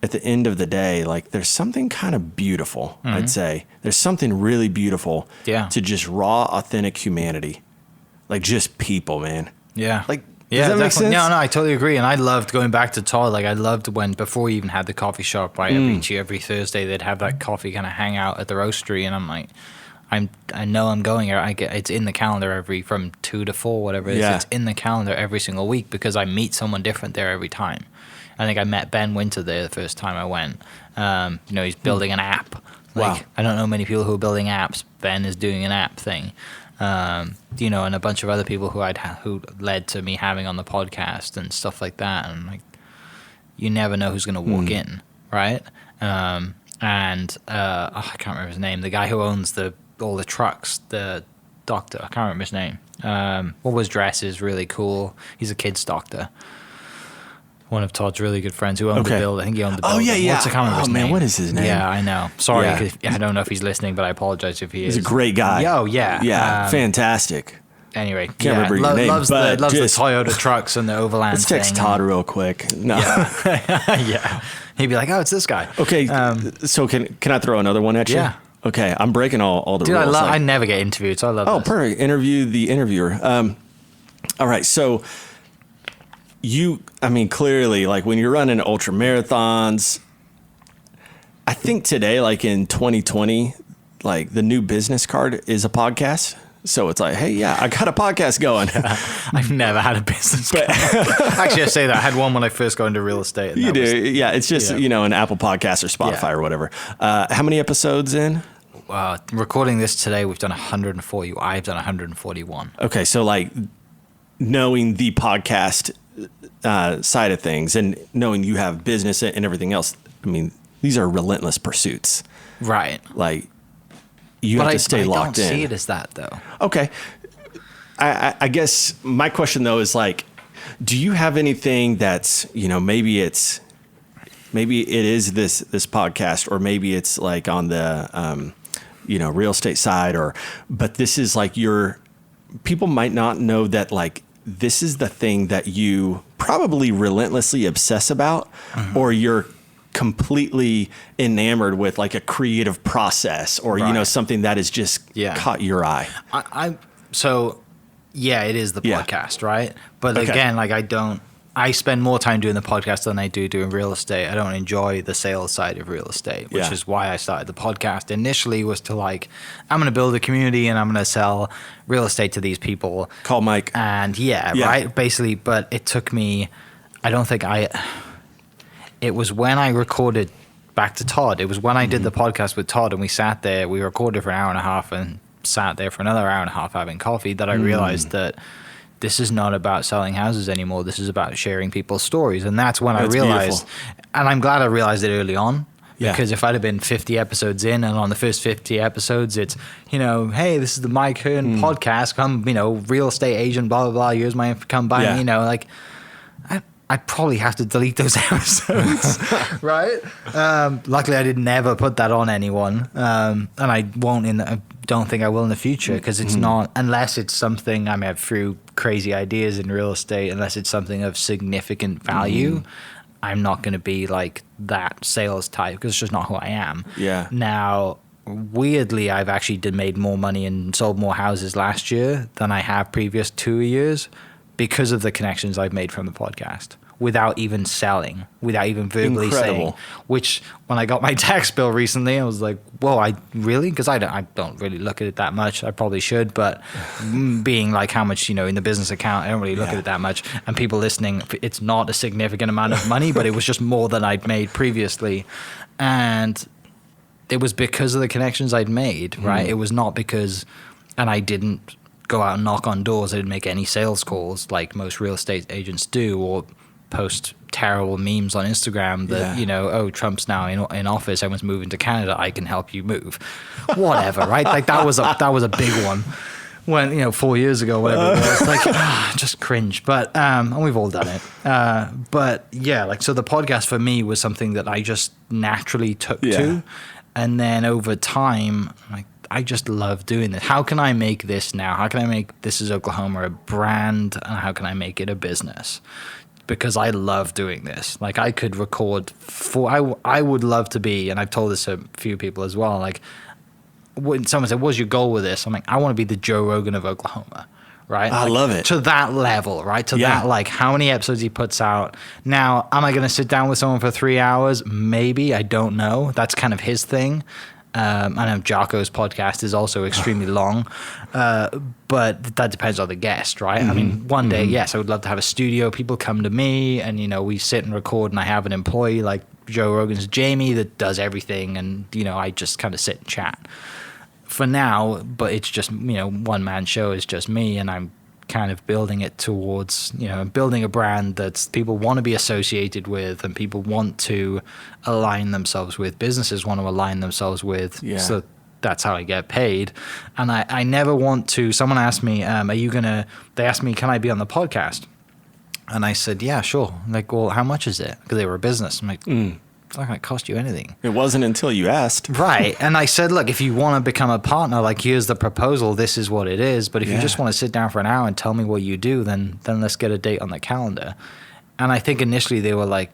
Speaker 4: at the end of the day, like, there's something kind of beautiful, I'd say. There's something really beautiful to just raw, authentic humanity. Like, just people, man.
Speaker 3: Yeah.
Speaker 4: Like, does that make sense?
Speaker 3: No, I totally agree. And I loved going back to Todd. Like, I loved when, before we even had the coffee shop, right? Every Thursday they'd have that coffee kind of hang out at the roastery, and I'm like, I know I'm going here. It's in the calendar from 2 to 4, whatever it is. It's in the calendar every single week because I meet someone different there every time. I think I met Ben Winter there the first time I went. You know, he's building an app. Like, wow. I don't know many people who are building apps. Ben is doing an app thing. You know, and a bunch of other people who led to me having on the podcast and stuff like that. And like, you never know who's going to walk in, right? I can't remember his name. The guy who owns all the trucks, the doctor. I can't remember his name. Always dresses really cool. He's a kids doctor. One of Todd's really good friends who owned the building. I think he owned the building.
Speaker 4: Oh, yeah.
Speaker 3: I can't remember his name.
Speaker 4: What is his name?
Speaker 3: Yeah, I know. Sorry, I don't know if he's listening, but I apologize if he is.
Speaker 4: He's a great guy.
Speaker 3: Oh, yeah.
Speaker 4: Yeah, fantastic.
Speaker 3: Anyway,
Speaker 4: can't remember your name,
Speaker 3: loves the Toyota trucks and the Overland thing.
Speaker 4: Let's text Todd real quick. No.
Speaker 3: Yeah. He'd be like, oh, it's this guy.
Speaker 4: Okay, so can I throw another one at you?
Speaker 3: Yeah.
Speaker 4: Okay, I'm breaking all the rules.
Speaker 3: I never get interviewed, so I love this.
Speaker 4: Oh, perfect. Interview the interviewer. All right, so clearly, like, when you're running ultra marathons, I think today, like in 2020, like, the new business card is a podcast. So it's like, hey, yeah, I got a podcast going.
Speaker 3: I've never had a business. But actually, I say that I had one when I first got into real estate. And
Speaker 4: you do. Yeah. It's just, an Apple Podcast or Spotify or whatever. How many episodes in?
Speaker 3: Recording this today, we've done 140. I've done 141.
Speaker 4: Okay. So like knowing the podcast side of things and knowing you have business and everything else, I mean, these are relentless pursuits.
Speaker 3: Right.
Speaker 4: Like you have to stay locked in.
Speaker 3: I don't see it as that though.
Speaker 4: Okay. I guess my question though is like, do you have anything that's, maybe it is this podcast, or maybe it's like on the, real estate side, but this is like people might not know that like this is the thing that you probably relentlessly obsess about, or you're completely enamored with, like a creative process, or something that has just caught your eye.
Speaker 3: It is the podcast, right? But again, like I spend more time doing the podcast than I do doing real estate. I don't enjoy the sales side of real estate, which is why I started the podcast. Initially was to like, I'm going to build a community and I'm going to sell real estate to these people.
Speaker 4: Call Mike.
Speaker 3: And right? Basically, but it took me, it was when I recorded back to Todd. It was when I did the podcast with Todd and we sat there, we recorded for an hour and a half and sat there for another hour and a half having coffee, that I realized that this is not about selling houses anymore. This is about sharing people's stories. And that's when I realized, and I'm glad I realized it early on, because if I'd have been 50 episodes in and on the first 50 episodes, it's, hey, this is the Mike Hearn podcast. Come, real estate agent, blah, blah, blah. Here's my info, come by, I'd probably have to delete those episodes, right? Luckily, I did never put that on anyone. And I won't I don't think I will in the future, because it's not, unless it's something I may have through crazy ideas in real estate, unless it's something of significant value, I'm not going to be like that sales type, because it's just not who I am.
Speaker 4: Yeah.
Speaker 3: Now, weirdly, I've actually made more money and sold more houses last year than I have previous 2 years, because of the connections I've made from the podcast, without even selling, without even verbally saying, which when I got my tax bill recently, I was like, whoa, I really? Because I don't really look at it that much. I probably should, but being like how much, in the business account, I don't really look at it that much. And people listening, it's not a significant amount of money, but it was just more than I'd made previously. And it was because of the connections I'd made, right? It was not because, and I didn't go out and knock on doors. I didn't make any sales calls like most real estate agents do, or post terrible memes on Instagram that, Trump's now in office, everyone's moving to Canada, I can help you move. Whatever, right? Like that was a big one when, 4 years ago, whatever it was. Like, just cringe. But, and we've all done it. So the podcast for me was something that I just naturally took to. And then over time, like, I just love doing this. How can I make this now? How can I make This Is Oklahoma a brand? And how can I make it a business? Because I love doing this. Like I could record I would love to be, and I've told this to a few people as well, like when someone said, what's your goal with this? I'm like, I want to be the Joe Rogan of Oklahoma, right?
Speaker 4: I love it.
Speaker 3: To that level, right? To that, like how many episodes he puts out. Now, am I going to sit down with someone for 3 hours? Maybe, I don't know. That's kind of his thing. I know Jocko's podcast is also extremely long, but that depends on the guest, right? I mean, one day, yes, I would love to have a studio. People come to me and, we sit and record, and I have an employee like Joe Rogan's Jamie that does everything, and, I just kind of sit and chat. For now, but it's just, one-man show is just me, and I'm kind of building it towards, building a brand that people want to be associated with, and people want to align themselves with, businesses want to align themselves with. So that's how I get paid. And I never want to, someone asked me, they asked me, can I be on the podcast? And I said, yeah, sure. I'm like, well, how much is it? Because they were a business. I'm like, it's not going to cost you anything.
Speaker 4: It wasn't until you asked.
Speaker 3: Right. And I said, look, if you want to become a partner, like here's the proposal, this is what it is. But if you just want to sit down for an hour and tell me what you do, then let's get a date on the calendar. And I think initially they were like,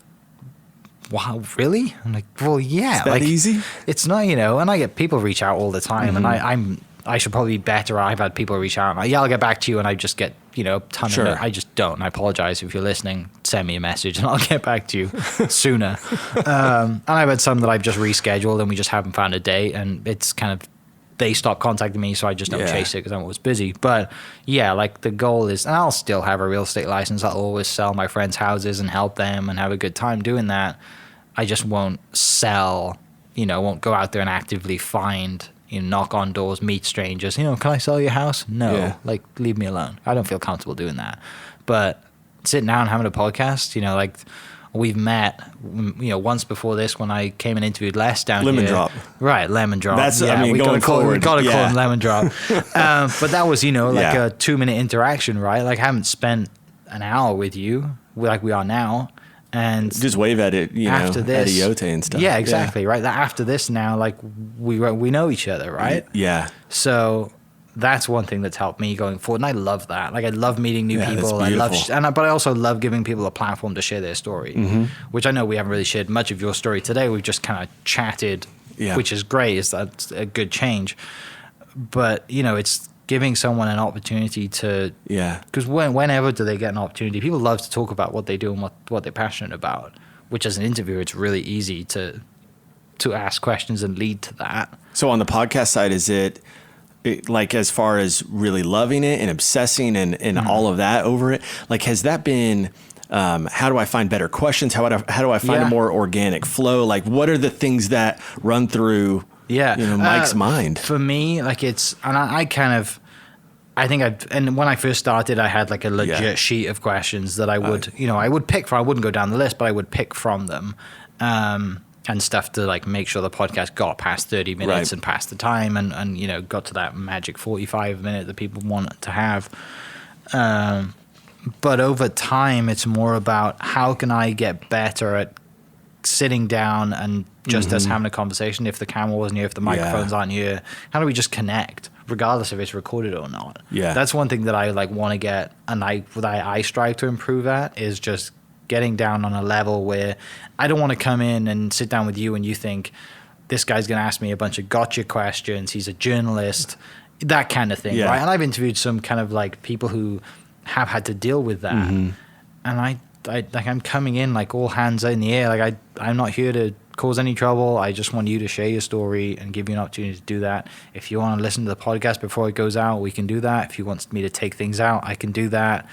Speaker 3: wow, really? I'm like, well, yeah.
Speaker 4: Is that easy?
Speaker 3: It's not, and I get people reach out all the time, and I should probably be better. I've had people reach out and like, I'll get back to you, and I just get, a ton of it. I just don't. And I apologize if you're listening. Send me a message and I'll get back to you sooner. And I've had some that I've just rescheduled and we just haven't found a date, and it's kind of they stop contacting me, so I just don't chase it because I'm always busy. But yeah, like the goal is, and I'll still have a real estate license. I'll always sell my friends' houses and help them and have a good time doing that. I just won't sell, won't go out there and actively find, knock on doors, meet strangers. Can I sell your house? No, like leave me alone. I don't feel comfortable doing that. But sitting down and having a podcast, like we've met, once before this when I came and interviewed Les down
Speaker 4: Lemon
Speaker 3: here.
Speaker 4: Drop.
Speaker 3: Right, Lemon Drop.
Speaker 4: That's,
Speaker 3: we
Speaker 4: going forward.
Speaker 3: We got to call him Lemon Drop. But that was, like a 2-minute interaction, right? Like I haven't spent an hour with you like we are now. And
Speaker 4: just wave at it,
Speaker 3: after this,
Speaker 4: at Iote and stuff.
Speaker 3: Yeah, exactly, right? After this now, like we know each other, right?
Speaker 4: Yeah.
Speaker 3: So that's one thing that's helped me going forward, and I love that. Like I love meeting new people.
Speaker 4: That's beautiful.
Speaker 3: But I also love giving people a platform to share their story, which I know we haven't really shared much of your story today. We've just kind of chatted, which is great. That's a good change. But it's giving someone an opportunity to, because whenever do they get an opportunity? People love to talk about what they do and what they're passionate about, which as an interviewer, it's really easy to ask questions and lead to that.
Speaker 4: So on the podcast side, is it like as far as really loving it and obsessing and all of that over it? Like, has that been, how do I find better questions? How do I find a more organic flow? Like, what are the things that run through Mike's mind?
Speaker 3: For me, like it's, and and when I first started, I had like a legit sheet of questions that I would, I would pick from. I wouldn't go down the list, but I would pick from them, and stuff to like make sure the podcast got past 30 minutes and past the time and got to that magic 45 minute that people want to have. But over time, it's more about how can I get better at sitting down and just us having a conversation. If the camera wasn't here, if the microphones aren't here, how do we just connect, regardless if it's recorded or not? Yeah, that's one thing that I like want to get, and I strive to improve at is just getting down on a level where I don't want to come in and sit down with you and you think this guy's going to ask me a bunch of gotcha questions. He's a journalist, that kind of thing, right? And I've interviewed some kind of like people who have had to deal with that, and I'm coming in like all hands in the air. Like I'm not here to cause any trouble. I just want you to share your story and give you an opportunity to do that. If you want to listen to the podcast before it goes out, we can do that. If you want me to take things out, I can do that.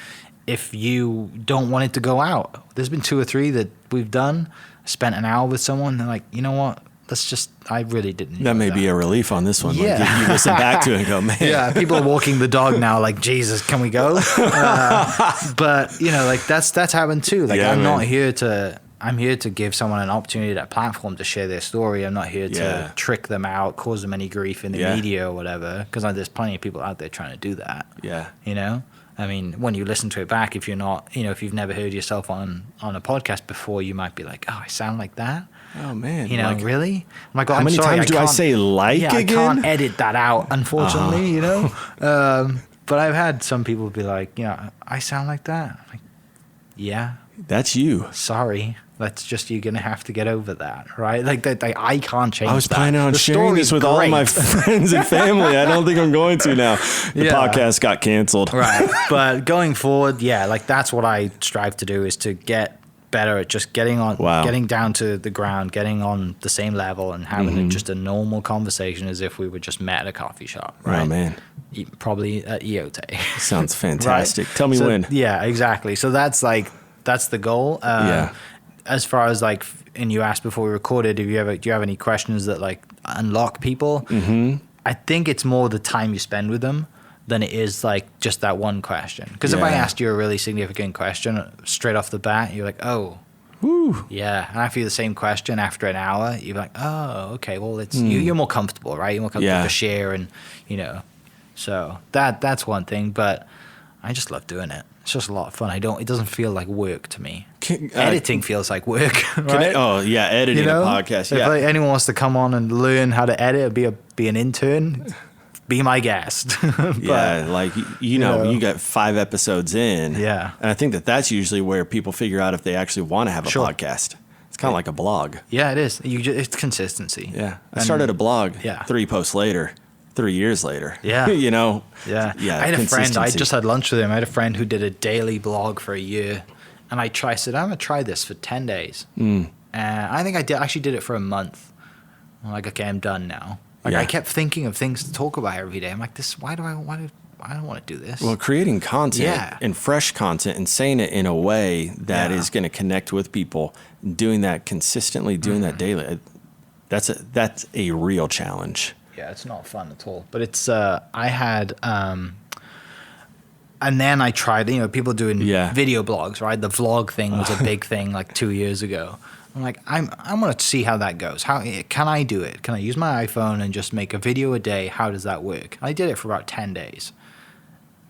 Speaker 3: If you don't want it to go out, there's been 2 or 3 that we've done. I spent an hour with someone. They're like, you know what? I really didn't.
Speaker 4: That may be a relief on this one. Yeah. Like you listen back to it and go, man.
Speaker 3: Yeah, people are walking the dog now like, Jesus, can we go? But, like that's happened too. Like I'm here to give someone an opportunity, that platform to share their story. I'm not here to trick them out, cause them any grief in the media or whatever, because there's plenty of people out there trying to do that. Yeah. I mean, when you listen to it back, if you're not, if you've never heard yourself on a podcast before, you might be like, oh, I sound like that.
Speaker 4: Oh man!
Speaker 3: Like, really? I'm like,
Speaker 4: how many times do I say again?
Speaker 3: I can't edit that out, unfortunately. But I've had some people be like, I sound like that. I'm like, yeah,
Speaker 4: that's you.
Speaker 3: Sorry, that's just you're gonna have to get over that, right? Like that, I can't change.
Speaker 4: I was planning on sharing this with all of my friends and family. I don't think I'm going to now. The podcast got canceled.
Speaker 3: Right, but going forward, like that's what I strive to do, is to get better at just getting down to the ground, getting on the same level and having just a normal conversation as if we were just met at a coffee shop, right?
Speaker 4: Oh man.
Speaker 3: Probably at Iote.
Speaker 4: Sounds fantastic. Right? Tell me when.
Speaker 3: Yeah, exactly. So that's the goal. As far as like, and you asked before we recorded, do you have any questions that like unlock people? I think it's more the time you spend with them than it is like just that one question. Because if I asked you a really significant question straight off the bat, you're like, oh, yeah. And after the same question after an hour, you're like, oh, okay, well, it's you're more comfortable, right? You're more comfortable to share, and so that's one thing. But I just love doing it. It's just a lot of fun. It doesn't feel like work to me. Editing feels like work, right?
Speaker 4: Editing a podcast.
Speaker 3: If anyone wants to come on and learn how to edit, be an intern, be my guest. But,
Speaker 4: like you got 5 episodes in. Yeah, and I think that's usually where people figure out if they actually want to have a podcast. It's kind of like a blog.
Speaker 3: Yeah, it is. It's consistency.
Speaker 4: Yeah, I started a blog. 3 posts later. 3 years later.
Speaker 3: Yeah.
Speaker 4: Yeah.
Speaker 3: I had a friend, I just had lunch with him. I had a friend who did a daily blog for a year. And I said, I'm going to try this for 10 days. I think I actually did it for a month. I'm like, okay, I'm done now. Like I kept thinking of things to talk about every day. I'm like, I don't want to do this.
Speaker 4: Well, creating content and fresh content and saying it in a way that is going to connect with people, doing that consistently, doing that daily, that's a real challenge.
Speaker 3: Yeah, it's not fun at all. But it's I had and then I tried, people doing video blogs, right? The vlog thing was a big thing like 2 years ago. I'm like, I'm going to see how that goes. How can I do it? Can I use my iPhone and just make a video a day? How does that work? I did it for about 10 days.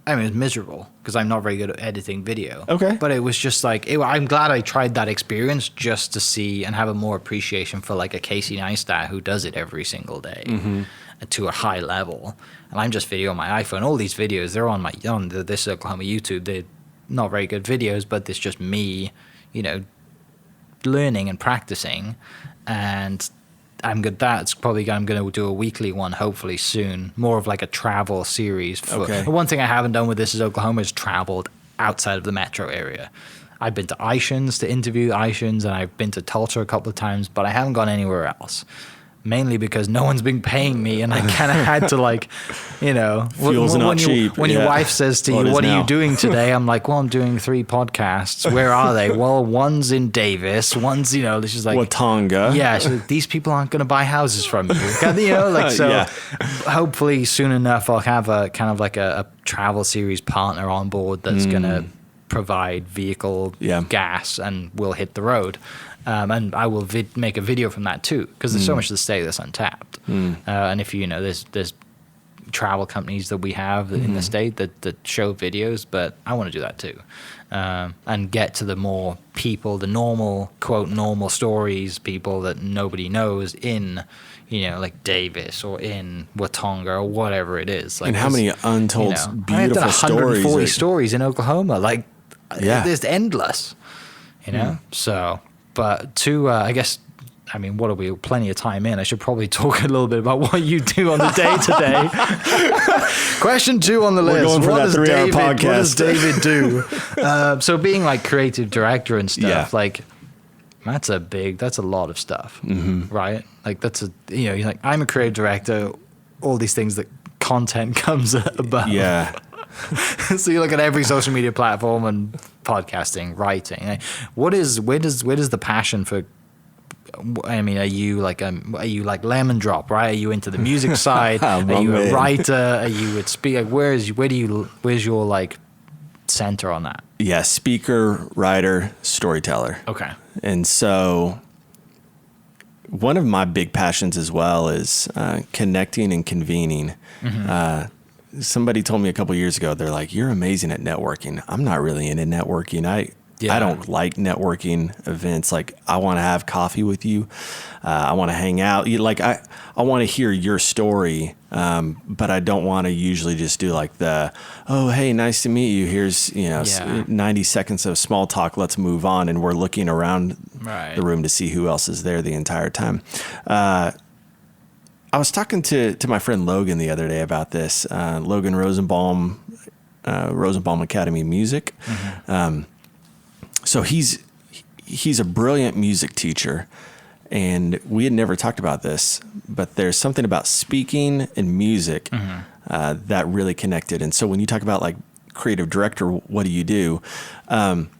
Speaker 3: I mean, it was miserable because I'm not very good at editing video.
Speaker 4: Okay.
Speaker 3: But it was just like, I'm glad I tried that experience just to see and have a more appreciation for like a Casey Neistat who does it every single day to a high level. And I'm just video on my iPhone. All these videos, they're on the This Is Oklahoma YouTube. They're not very good videos, but it's just me, learning and practicing. And I'm good. I'm going to do a weekly one hopefully soon, more of like a travel series. One thing I haven't done with This Is Oklahoma is traveled outside of the metro area. I've been to Ishans to interview Ishans, and I've been to Tulsa a couple of times, but I haven't gone anywhere else. Mainly because no one's been paying me, and I kind of had to
Speaker 4: fuel's not cheap.
Speaker 3: When your wife says to you, "What are you doing today?" I'm like, "Well, I'm doing 3 podcasts." Where are they? Well, one's in Davis, one's this is like
Speaker 4: Watauga.
Speaker 3: Yeah, so these people aren't going to buy houses from you. Hopefully soon enough I'll have a kind of like a travel series partner on board that's going to provide vehicle gas, and we'll hit the road. And I will make a video from that too, because there's so much of the state that's untapped. And if there's travel companies that we have in the state that show videos, but I want to do that too, and get to the more people, the normal quote normal stories, people that nobody knows in like Davis or in Watauga or whatever it is. Like,
Speaker 4: and how many untold beautiful stories?
Speaker 3: 140 stories in Oklahoma. Like, there's endless. So. But I guess, I mean, what are we? Plenty of time in. I should probably talk a little bit about what you do on the day-to-day. Question 2 on the list.
Speaker 4: We're going for that 3-hour podcast.
Speaker 3: What does David do? So being like creative director and stuff, like that's a lot of stuff, right? Like you're like, I'm a creative director, all these things that content comes above.
Speaker 4: Yeah.
Speaker 3: So you look at every social media platform and podcasting, writing. Where does the passion for? I mean, are you like Lemon Drop, right? Are you into the music side? Are you a writer? Are you at speak? Like, where's your like center on that?
Speaker 4: Yeah, speaker, writer, storyteller.
Speaker 3: Okay.
Speaker 4: And so one of my big passions as well is connecting and convening. Somebody told me a couple of years ago, they're like, "You're amazing at networking." I'm not really into networking. I don't like networking events. Like, I want to have coffee with you. I want to hang out. I want to hear your story, but I don't want to usually just do like oh, hey, nice to meet you. Here's 90 seconds of small talk. Let's move on. And we're looking around the room to see who else is there the entire time. I was talking to my friend Logan the other day about this. Logan Rosenbaum, Rosenbaum Academy of Music. So he's a brilliant music teacher, and we had never talked about this, but there's something about speaking and music that really connected. And so when you talk about like creative director, what do you do? I'm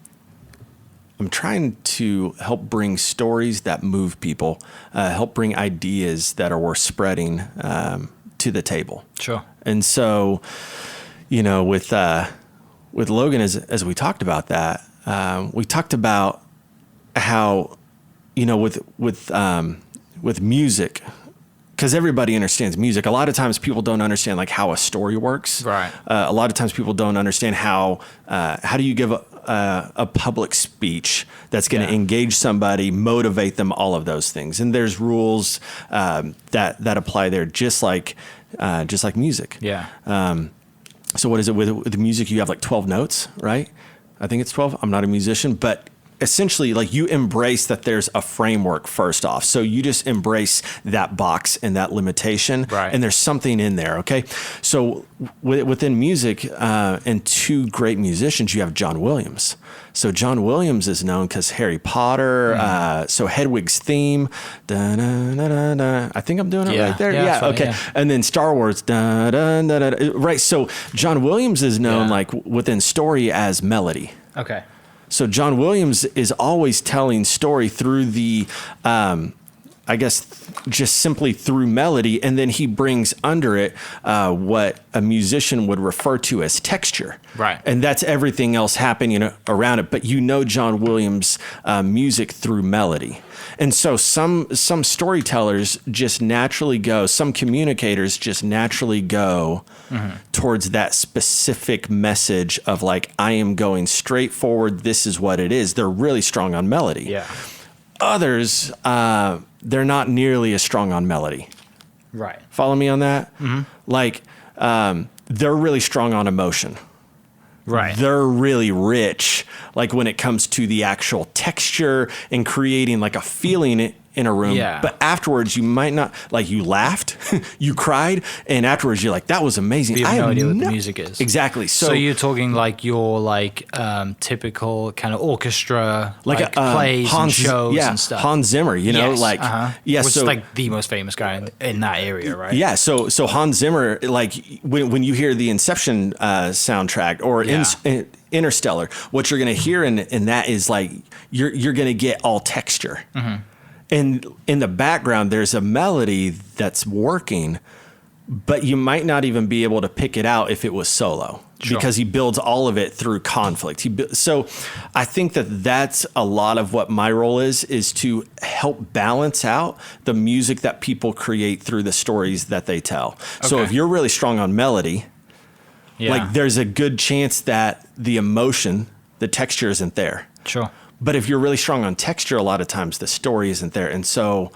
Speaker 4: trying to help bring stories that move people, help bring ideas that are worth spreading to the table.
Speaker 3: Sure.
Speaker 4: And so, with Logan, as we talked about that, we talked about how, with music, because everybody understands music. A lot of times people don't understand like how a story works.
Speaker 3: Right.
Speaker 4: A lot of times people don't understand how do you give a public speech that's going to engage somebody, motivate them, all of those things. And there's rules that apply there, just like music.
Speaker 3: Yeah.
Speaker 4: So what is it with music? You have like 12 notes, right? I think it's 12. I'm not a musician, but essentially like you embrace that there's a framework first off. So you just embrace that box and that limitation,
Speaker 3: right.
Speaker 4: and there's something in there. Okay. So within music, and two great musicians, you have John Williams. So John Williams is known because Harry Potter, so Hedwig's theme, da, da, da, da, da. I think I'm doing it right there. Yeah.
Speaker 3: Funny,
Speaker 4: okay.
Speaker 3: Yeah.
Speaker 4: And then Star Wars, da, da, da, da, da. Right. So John Williams is known like within story as melody.
Speaker 3: Okay.
Speaker 4: So John Williams is always telling story through the, I guess, just simply through melody, and then he brings under it what a musician would refer to as texture.
Speaker 3: Right.
Speaker 4: And that's everything else happening around it. But John Williams' music through melody. And so some storytellers just naturally go, some communicators just naturally go towards that specific message of like, I am going straight forward. This is what it is. They're really strong on melody.
Speaker 3: Yeah.
Speaker 4: Others, they're not nearly as strong on melody.
Speaker 3: Right.
Speaker 4: Follow me on that? Mm-hmm. Like, they're really strong on emotion.
Speaker 3: Right.
Speaker 4: They're really rich, like when it comes to the actual texture and creating like a feeling in a room.
Speaker 3: Yeah.
Speaker 4: But afterwards, you might not, like you laughed, you cried, and afterwards you're like, that was amazing.
Speaker 3: You have no idea what the music is.
Speaker 4: Exactly.
Speaker 3: So you're talking like your typical kind of orchestra, like plays and shows and stuff.
Speaker 4: Hans Zimmer,
Speaker 3: which is like the most famous guy in that area, right?
Speaker 4: Yeah. So Hans Zimmer, like when you hear the Inception soundtrack or Interstellar, what you're going to hear in that is like you're going to get all texture. Mm-hmm. And in the background, there's a melody that's working, but you might not even be able to pick it out if it was solo. Sure. Because he builds all of it through conflict. So I think that's a lot of what my role is to help balance out the music that people create through the stories that they tell. Okay. So if you're really strong on melody, like there's a good chance that the emotion, the texture isn't there.
Speaker 3: Sure.
Speaker 4: But if you're really strong on texture, a lot of times the story isn't there. And so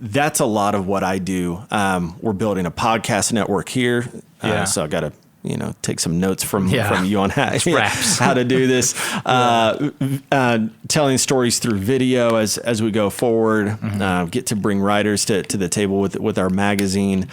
Speaker 4: that's a lot of what I do. We're building a podcast network here. So I got to, take some notes from you on how to do this. Telling stories through video as we go forward. Get to bring writers to the table with our magazine.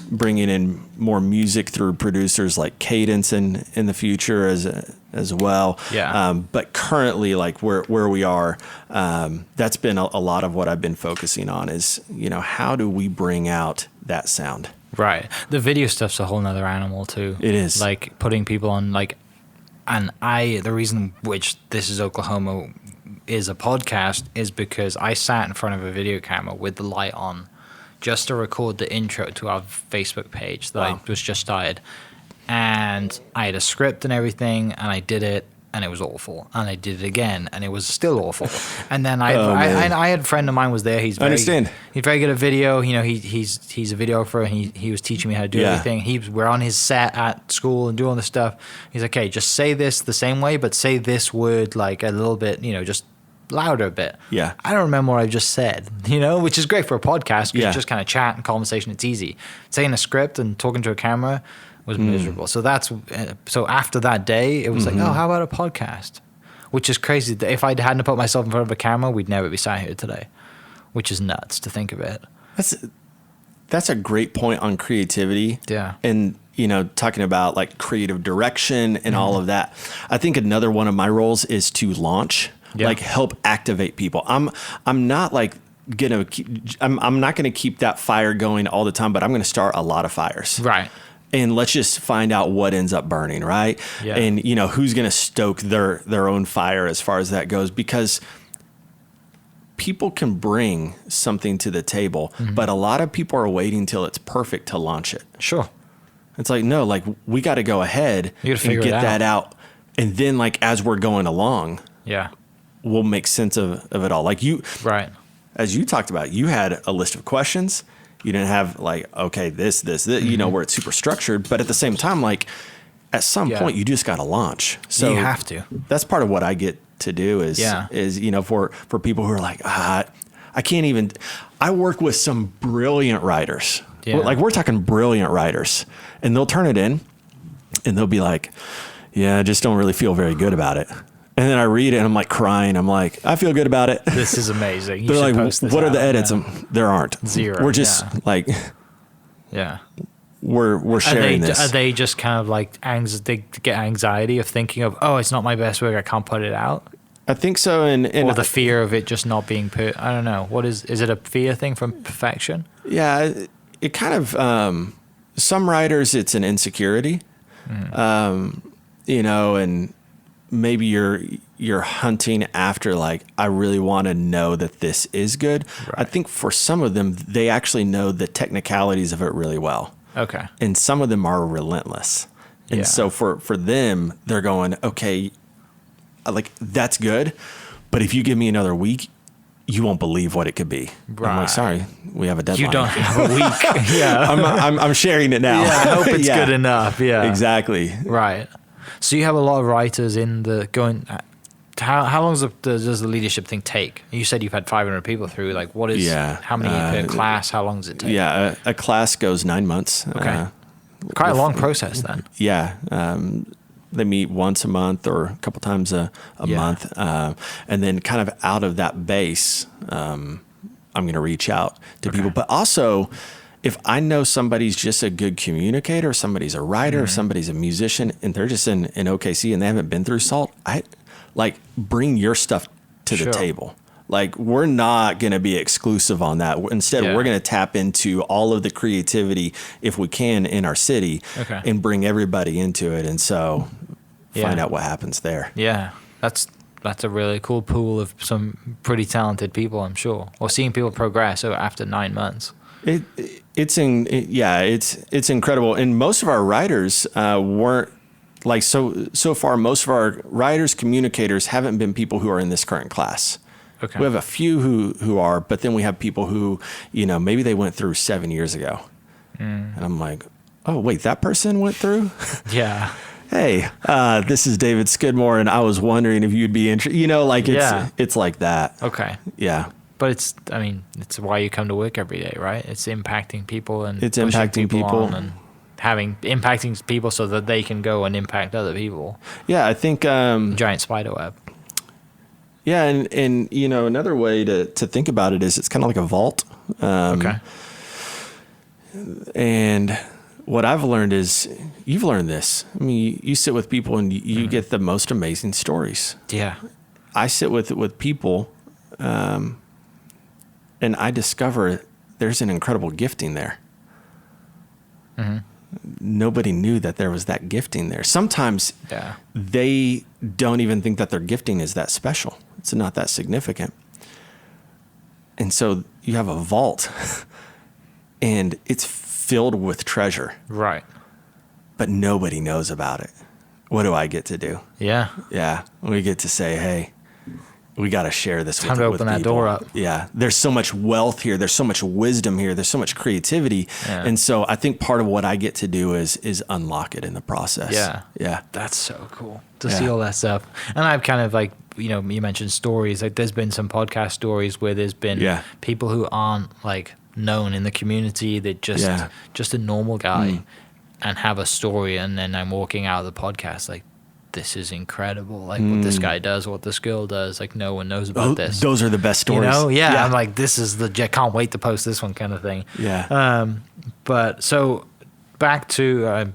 Speaker 4: Bringing in more music through producers like Cadence in the future as well. Yeah. But currently, like where we are, that's been a lot of what I've been focusing on is, how do we bring out that sound?
Speaker 3: Right. The video stuff's a whole nother animal too.
Speaker 4: It is.
Speaker 3: Like putting people on the reason which This Is Oklahoma is a podcast is because I sat in front of a video camera with the light on just to record the intro to our Facebook page that I was just started. And I had a script and everything, and I did it, and it was awful. And I did it again, and it was still awful. And then I had a friend of mine was there. He's very good at video. He's a videographer, and he was teaching me how to do everything. We're on his set at school and doing all this stuff. He's like, okay, just say this the same way, but say this word like a little bit, just louder a bit.
Speaker 4: Yeah.
Speaker 3: I don't remember what I just said, which is great for a podcast because just kind of chat and conversation. It's easy. Saying a script and talking to a camera was miserable. So after that day, it was like, oh, how about a podcast? Which is crazy. If I hadn't put myself in front of a camera, we'd never be sat here today, which is nuts to think of it.
Speaker 4: That's a great point on creativity. Yeah. And, talking about like creative direction and all of that. I think another one of my roles is to launch. Like help activate people. I'm not like I'm not gonna keep that fire going all the time, but I'm gonna start a lot of fires.
Speaker 3: Right.
Speaker 4: And let's just find out what ends up burning, right? Yeah. And who's gonna stoke their own fire as far as that goes, because people can bring something to the table, but a lot of people are waiting till it's perfect to launch it.
Speaker 3: Sure.
Speaker 4: It's like, no, like we gotta go ahead and get that out. And then like as we're going along, we'll make sense of it all. Like as you talked about, you had a list of questions. You didn't have like, okay, this, where it's super structured. But at the same time, like at some point, you just got to launch. So
Speaker 3: you have to.
Speaker 4: That's part of what I get to do is for people who are like, I can't even. I work with some brilliant writers. Yeah. Like we're talking brilliant writers, and they'll turn it in, and they'll be like, yeah, I just don't really feel very good about it. And then I read it and I'm like crying. I'm like, I feel good about it.
Speaker 3: This is amazing.
Speaker 4: They're like, what are the edits? There aren't.
Speaker 3: Zero.
Speaker 4: We're just like, we're sharing this.
Speaker 3: Are they just kind of like, they get anxiety of thinking of, oh, it's not my best work, I can't put it out?
Speaker 4: I think so. And
Speaker 3: or the fear of it just not being put, I don't know. What is it a fear thing from perfection?
Speaker 4: Yeah, it kind of, some writers, it's an insecurity, you know, and maybe you're hunting after like, I really want to know that this is good. Right. I think for some of them, they actually know the technicalities of it really well.
Speaker 3: Okay.
Speaker 4: And some of them are relentless. And so for them, they're going, okay, like that's good. But if you give me another week, you won't believe what it could be. Right. I'm like, sorry, we have a deadline.
Speaker 3: You don't have a week. Yeah.
Speaker 4: I'm sharing it now.
Speaker 3: Yeah, I hope it's good enough. Yeah.
Speaker 4: Exactly.
Speaker 3: Right. So you have a lot of writers in the going. How long does the leadership thing take? You said you've had 500 people through. Like, what is? How many per class? How long does it take?
Speaker 4: Yeah, a class goes 9 months.
Speaker 3: Okay. Quite a long process then.
Speaker 4: Yeah. They meet once a month or a couple times a month, and then kind of out of that base, I'm going to reach out to people. But also, if I know somebody's just a good communicator, somebody's a writer, somebody's a musician, and they're just in OKC and they haven't been through SALT, I like bring your stuff to the table. Like, we're not going to be exclusive on that. Instead, we're going to tap into all of the creativity, if we can, in our city and bring everybody into it. And so find out what happens there. Yeah,
Speaker 3: that's a really cool pool of some pretty talented people, I'm sure. Or seeing people progress after 9 months.
Speaker 4: It's incredible. And most of our writers weren't, like, so far, most of our writers, communicators haven't been people who are in this current class. Okay. We have a few who are, but then we have people who, you know, maybe they went through 7 years ago. And I'm like, oh, wait, that person went through?
Speaker 3: Yeah.
Speaker 4: Hey, this is David Skidmore, and I was wondering if you'd be interested. You know, like, it's like that.
Speaker 3: Okay.
Speaker 4: Yeah.
Speaker 3: But it's why you come to work every day, right? It's impacting people and
Speaker 4: it's impacting people
Speaker 3: and impacting people so that they can go and impact other people.
Speaker 4: Yeah, I think
Speaker 3: giant spider web.
Speaker 4: Yeah, and you know, another way to think about it is it's kind of like a vault. And what I've learned is, you've learned this. I mean, you sit with people and you get the most amazing stories.
Speaker 3: Yeah.
Speaker 4: I sit with people, and I discover there's an incredible gifting there. Nobody knew that there was that gifting there. Sometimes they don't even think that their gifting is that special. It's not that significant. And so you have a vault and it's filled with treasure.
Speaker 3: Right.
Speaker 4: But nobody knows about it. What do I get to do?
Speaker 3: Yeah.
Speaker 4: Yeah. We get to say, hey, we got to share this with people.
Speaker 3: Time to open that door up.
Speaker 4: Yeah. There's so much wealth here. There's so much wisdom here. There's so much creativity. Yeah. And so I think part of what I get to do is unlock it in the process.
Speaker 3: Yeah.
Speaker 4: Yeah.
Speaker 3: That's so cool to see all that stuff. And I've kind of like, you know, you mentioned stories. Like, there's been some podcast stories where there's been people who aren't like known in the community. They're just a normal guy and have a story. And then I'm walking out of the podcast like, this is incredible. Like what this guy does, what this girl does, like no one knows about this.
Speaker 4: Those are the best stories.
Speaker 3: You know? Yeah. I'm like, this is I can't wait to post this one kind of thing.
Speaker 4: Yeah.
Speaker 3: But so back to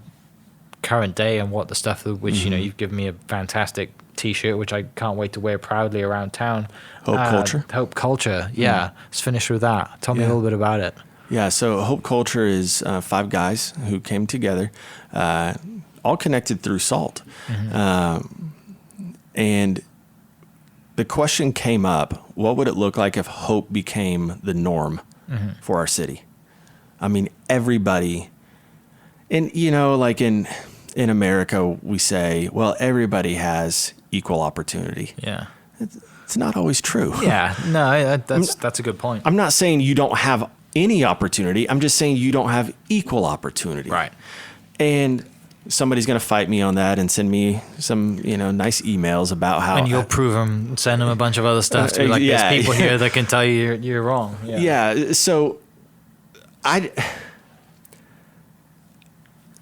Speaker 3: current day and what the stuff which, you know, you've given me a fantastic t-shirt, which I can't wait to wear proudly around town.
Speaker 4: Hope Culture.
Speaker 3: Hope Culture. Yeah. Let's finish with that. Tell me a little bit about it.
Speaker 4: Yeah. So Hope Culture is 5 guys who came together, all connected through SALT. And the question came up, what would it look like if hope became the norm for our city? I mean, everybody, and you know, like in America, we say, well, everybody has equal opportunity.
Speaker 3: Yeah.
Speaker 4: It's not always true.
Speaker 3: Yeah. No, that's a good point.
Speaker 4: I'm not saying you don't have any opportunity. I'm just saying you don't have equal opportunity.
Speaker 3: Right.
Speaker 4: And somebody's going to fight me on that and send me some, you know, nice emails about how.
Speaker 3: And you'll prove them, send them a bunch of other stuff too. Like there's people here that can tell you you're wrong.
Speaker 4: Yeah. So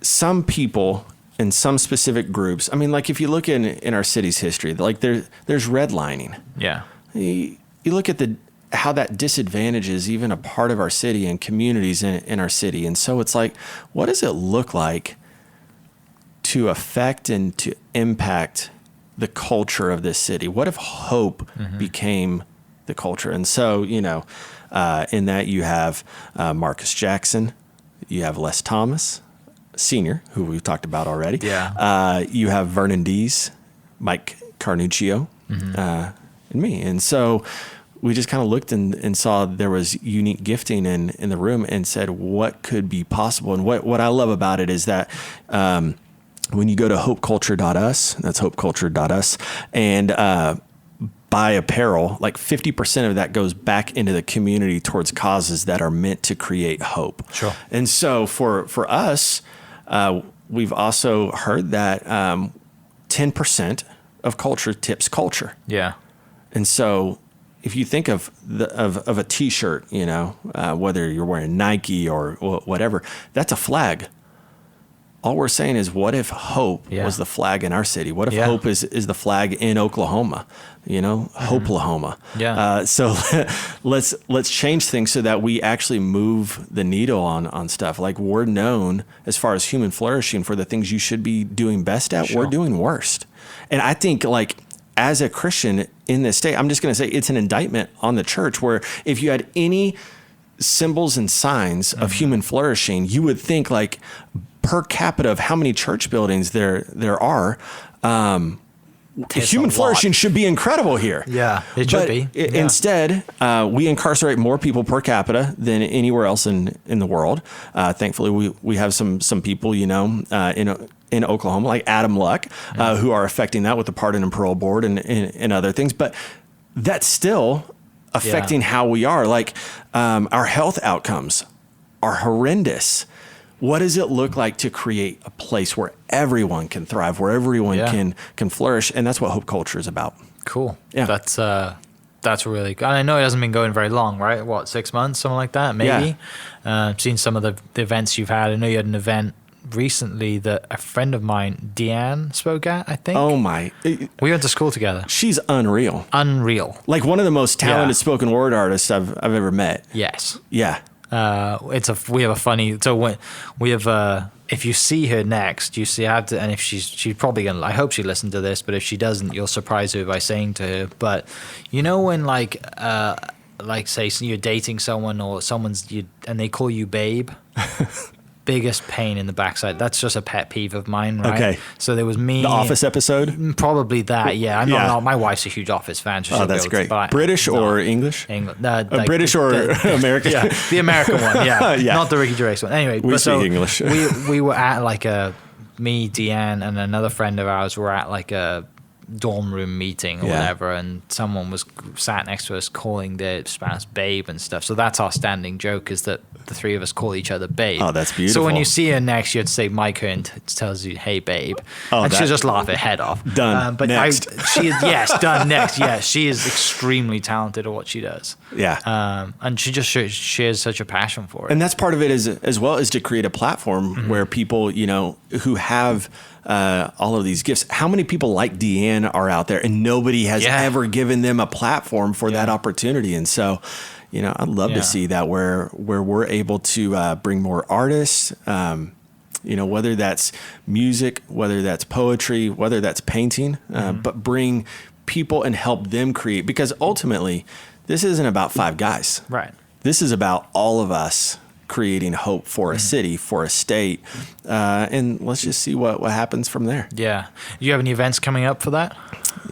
Speaker 4: some people, in some specific groups. I mean, like if you look in our city's history, like there's redlining.
Speaker 2: Yeah.
Speaker 4: You look at how that disadvantages even a part of our city and communities in our city. And so it's like, what does it look like to affect and to impact the culture of this city? What if hope became the culture? And so, in that you have Marcus Jackson, you have Les Thomas, Sr., who we've talked about already.
Speaker 2: Yeah.
Speaker 4: You have Vernon Dees, Mike Carnuccio, and me. And so we just kind of looked and saw there was unique gifting in the room and said, what could be possible? And what I love about it is that when you go to hopeculture.us, that's hopeculture.us, and buy apparel, like 50% of that goes back into the community towards causes that are meant to create hope.
Speaker 2: Sure.
Speaker 4: And so for us, we've also heard that 10% of culture tips culture.
Speaker 2: Yeah.
Speaker 4: And so if you think of a T-shirt, whether you're wearing Nike or whatever, that's a flag. All we're saying is, what if hope was the flag in our city? What if hope is the flag in Oklahoma? Hope-lahoma.
Speaker 2: Yeah.
Speaker 4: So let's change things so that we actually move the needle on stuff. Like, we're known as far as human flourishing for the things you should be doing best at.
Speaker 2: Sure.
Speaker 4: We're doing worst. And I think, like, as a Christian in this state, I'm just going to say it's an indictment on the church, where if you had any symbols and signs of human flourishing, you would think, like, per capita of how many church buildings there are, human flourishing should be incredible here.
Speaker 2: Yeah, it should be.
Speaker 4: Instead, we incarcerate more people per capita than anywhere else in the world. Thankfully, we have some people, in Oklahoma, like Adam Luck, who are affecting that with the Pardon and Parole Board and other things. But that's still affecting how we are. Like, our health outcomes are horrendous. What does it look like to create a place where everyone can thrive, where everyone can flourish? And that's what Hope Culture is about.
Speaker 2: Cool.
Speaker 4: Yeah.
Speaker 2: That's really good. And I know it hasn't been going very long, right? What, 6 months, something like that, maybe? Yeah. I've seen some of the events you've had. I know you had an event recently that a friend of mine, Deanne, spoke at, I think.
Speaker 4: Oh my.
Speaker 2: We went to school together.
Speaker 4: She's unreal.
Speaker 2: Like
Speaker 4: one of the most talented spoken word artists I've ever met.
Speaker 2: Yes.
Speaker 4: Yeah.
Speaker 2: We have a funny, so we have, if you see her next, and if she's probably gonna, I hope she listened to this, but if she doesn't, you'll surprise her by saying to her, but when like say you're dating someone or and they call you babe, biggest pain in the backside. That's just a pet peeve of mine, right?
Speaker 4: Okay.
Speaker 2: So there was me.
Speaker 4: The Office episode?
Speaker 2: Probably that, yeah. I'm not, my wife's a huge Office fan. So
Speaker 4: that's great. British or English?
Speaker 2: England.
Speaker 4: British or American?
Speaker 2: Yeah, the American one, yeah. Not the Ricky Gervais one. Anyway,
Speaker 4: we speak English.
Speaker 2: we were at me, Deanne, and another friend of ours were at like a dorm room meeting or whatever, and someone was sat next to us calling their spouse babe and stuff. So that's our standing joke, is that the three of us call each other babe.
Speaker 4: Oh, that's beautiful.
Speaker 2: So when you see her next, you'd say Mike Hearn tells you, hey babe, and she'll just laugh her head off.
Speaker 4: Done.
Speaker 2: But
Speaker 4: next.
Speaker 2: Done next. Yes, she is extremely talented at what she does.
Speaker 4: Yeah.
Speaker 2: And she just shares such a passion for it.
Speaker 4: And that's part of it, as well as to create a platform where people, who have all of these gifts. How many people like Deanne are out there, and nobody has ever given them a platform for that opportunity? And so, I'd love to see that where we're able to bring more artists, whether that's music, whether that's poetry, whether that's painting, but bring people and help them create, because ultimately this isn't about five guys.
Speaker 2: Right.
Speaker 4: This is about all of us creating hope for a city, for a state, and let's just see what happens from there.
Speaker 2: Yeah. Do you have any events coming up for that?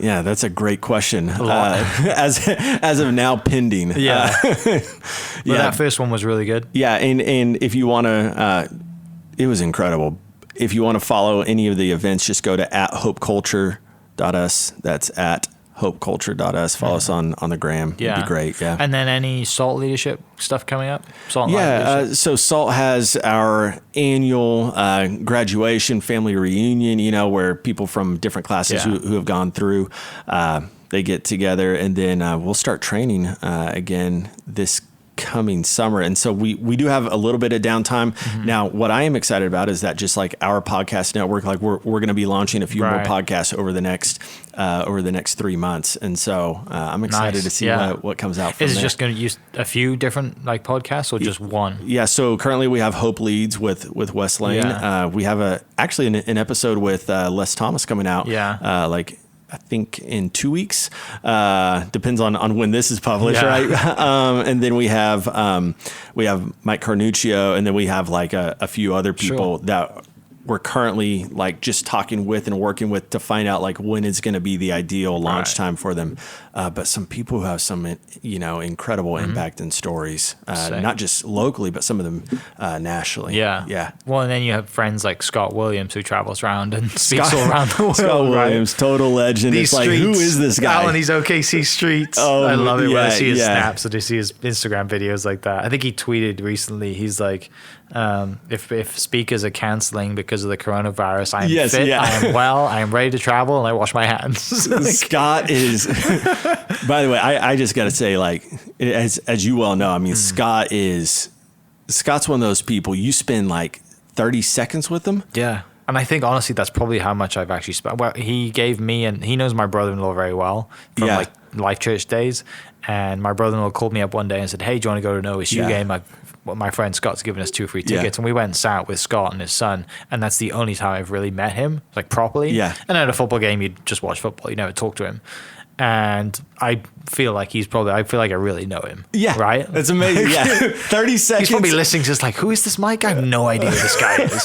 Speaker 4: Yeah, that's a great question. As of now, pending.
Speaker 2: Yeah. That first one was really good.
Speaker 4: Yeah, and if you want to, it was incredible. If you want to follow any of the events, just go to @hopeculture.us. That's @hopeculture.us. Follow us on the gram.
Speaker 2: Yeah.
Speaker 4: It'd be great. Yeah.
Speaker 2: And then any SALT leadership stuff coming up? SALT
Speaker 4: so SALT has our annual graduation family reunion, where people from different classes who have gone through, they get together, and then we'll start training again this coming summer. And so we do have a little bit of downtime. Now, what I am excited about is that just like our podcast network, like we're going to be launching a few more podcasts over the next 3 months. And so I'm excited to see what comes out from
Speaker 3: Is it
Speaker 4: there.
Speaker 3: just going to use a few different like podcasts or just one?
Speaker 4: Yeah. So currently we have Hope Leads with Wes Lane.
Speaker 3: Yeah.
Speaker 4: We have actually an episode with Les Thomas coming out.
Speaker 3: Yeah.
Speaker 4: Like I think in 2 weeks, depends on when this is published, right? And then we have Mike Carnuccio, and then we have like a few other people that we're currently like just talking with and working with to find out like when is going to be the ideal launch time for them. But some people who have some, incredible impact and stories, not just locally, but some of them nationally.
Speaker 3: Yeah.
Speaker 4: Yeah.
Speaker 3: Well, and then you have friends like Scott Williams who travels around and speaks all around the world.
Speaker 4: Scott Williams, total legend.
Speaker 3: These
Speaker 4: it's
Speaker 3: streets,
Speaker 4: like, who is this guy?
Speaker 3: Out on these OKC streets.
Speaker 4: Oh,
Speaker 3: I love it when I see his
Speaker 4: yeah.
Speaker 3: snaps and I see his Instagram videos like that. I think he tweeted recently, he's like, if speakers are canceling because of the coronavirus, I am fit, I am well, I am ready to travel, and I wash my hands.
Speaker 4: Scott is, by the way, I just got to say, like, as you well know, I mean, Scott's one of those people, you spend like 30 seconds with them.
Speaker 3: Yeah. And I think, honestly, that's probably how much I've actually spent. Well, he gave me, and he knows my brother-in-law very well from like Life Church days. And my brother-in-law called me up one day and said, hey, do you want to go to an OSU game? My friend Scott's given us 2 free tickets, and we went and sat with Scott and his son, and that's the only time I've really met him, like properly. Yeah. And at a football game, you just watch football, you never talk to him. And I feel like I feel like I really know him. Yeah. Right?
Speaker 4: That's amazing. Yeah. 30 seconds.
Speaker 3: He's probably listening just like, who is this Mike? I have no idea who this guy is.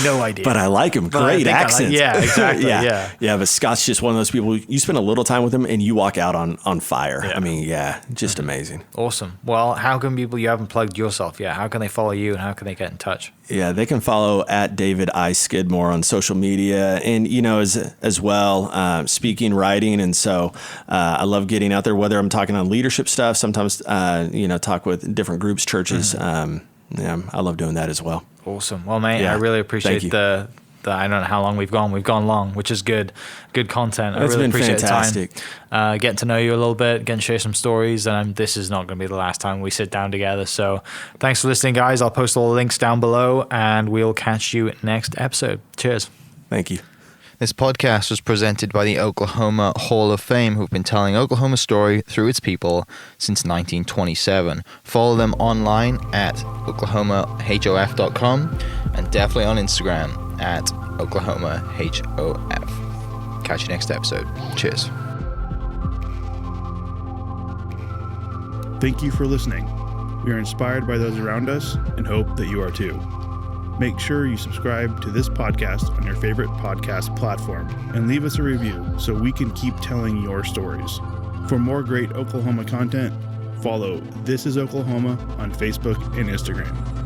Speaker 3: No idea.
Speaker 4: But I like him. Great accent.
Speaker 3: Yeah, exactly.
Speaker 4: Yeah, but Scott's just one of those people, you spend a little time with him and you walk out on fire. Yeah. I mean, just amazing. Awesome.
Speaker 3: Well, how can people, you haven't plugged yourself yet, how can they follow you and how can they get in touch?
Speaker 4: Yeah, they can follow at David I. Skidmore on social media, and as well, speaking, writing, and so I love getting out there. Whether I'm talking on leadership stuff, sometimes talk with different groups, churches. I love doing that as well.
Speaker 3: Awesome. Well, mate, I really appreciate the I don't know how long we've gone. We've gone long, which is good content. I really appreciate
Speaker 4: fantastic.
Speaker 3: the time. Getting to know you a little bit, getting to share some stories, and this is not going to be the last time we sit down together. So thanks for listening, guys. I'll post all the links down below, and we'll catch you next episode. Cheers.
Speaker 4: Thank you.
Speaker 2: This podcast was presented by the Oklahoma Hall of Fame, who've been telling Oklahoma's story through its people since 1927. Follow them online at oklahomahof.com and definitely on Instagram at oklahomahof. Catch you next episode. Cheers.
Speaker 1: Thank you for listening. We are inspired by those around us and hope that you are too. Make sure you subscribe to this podcast on your favorite podcast platform and leave us a review so we can keep telling your stories. For more great Oklahoma content, follow This Is Oklahoma on Facebook and Instagram.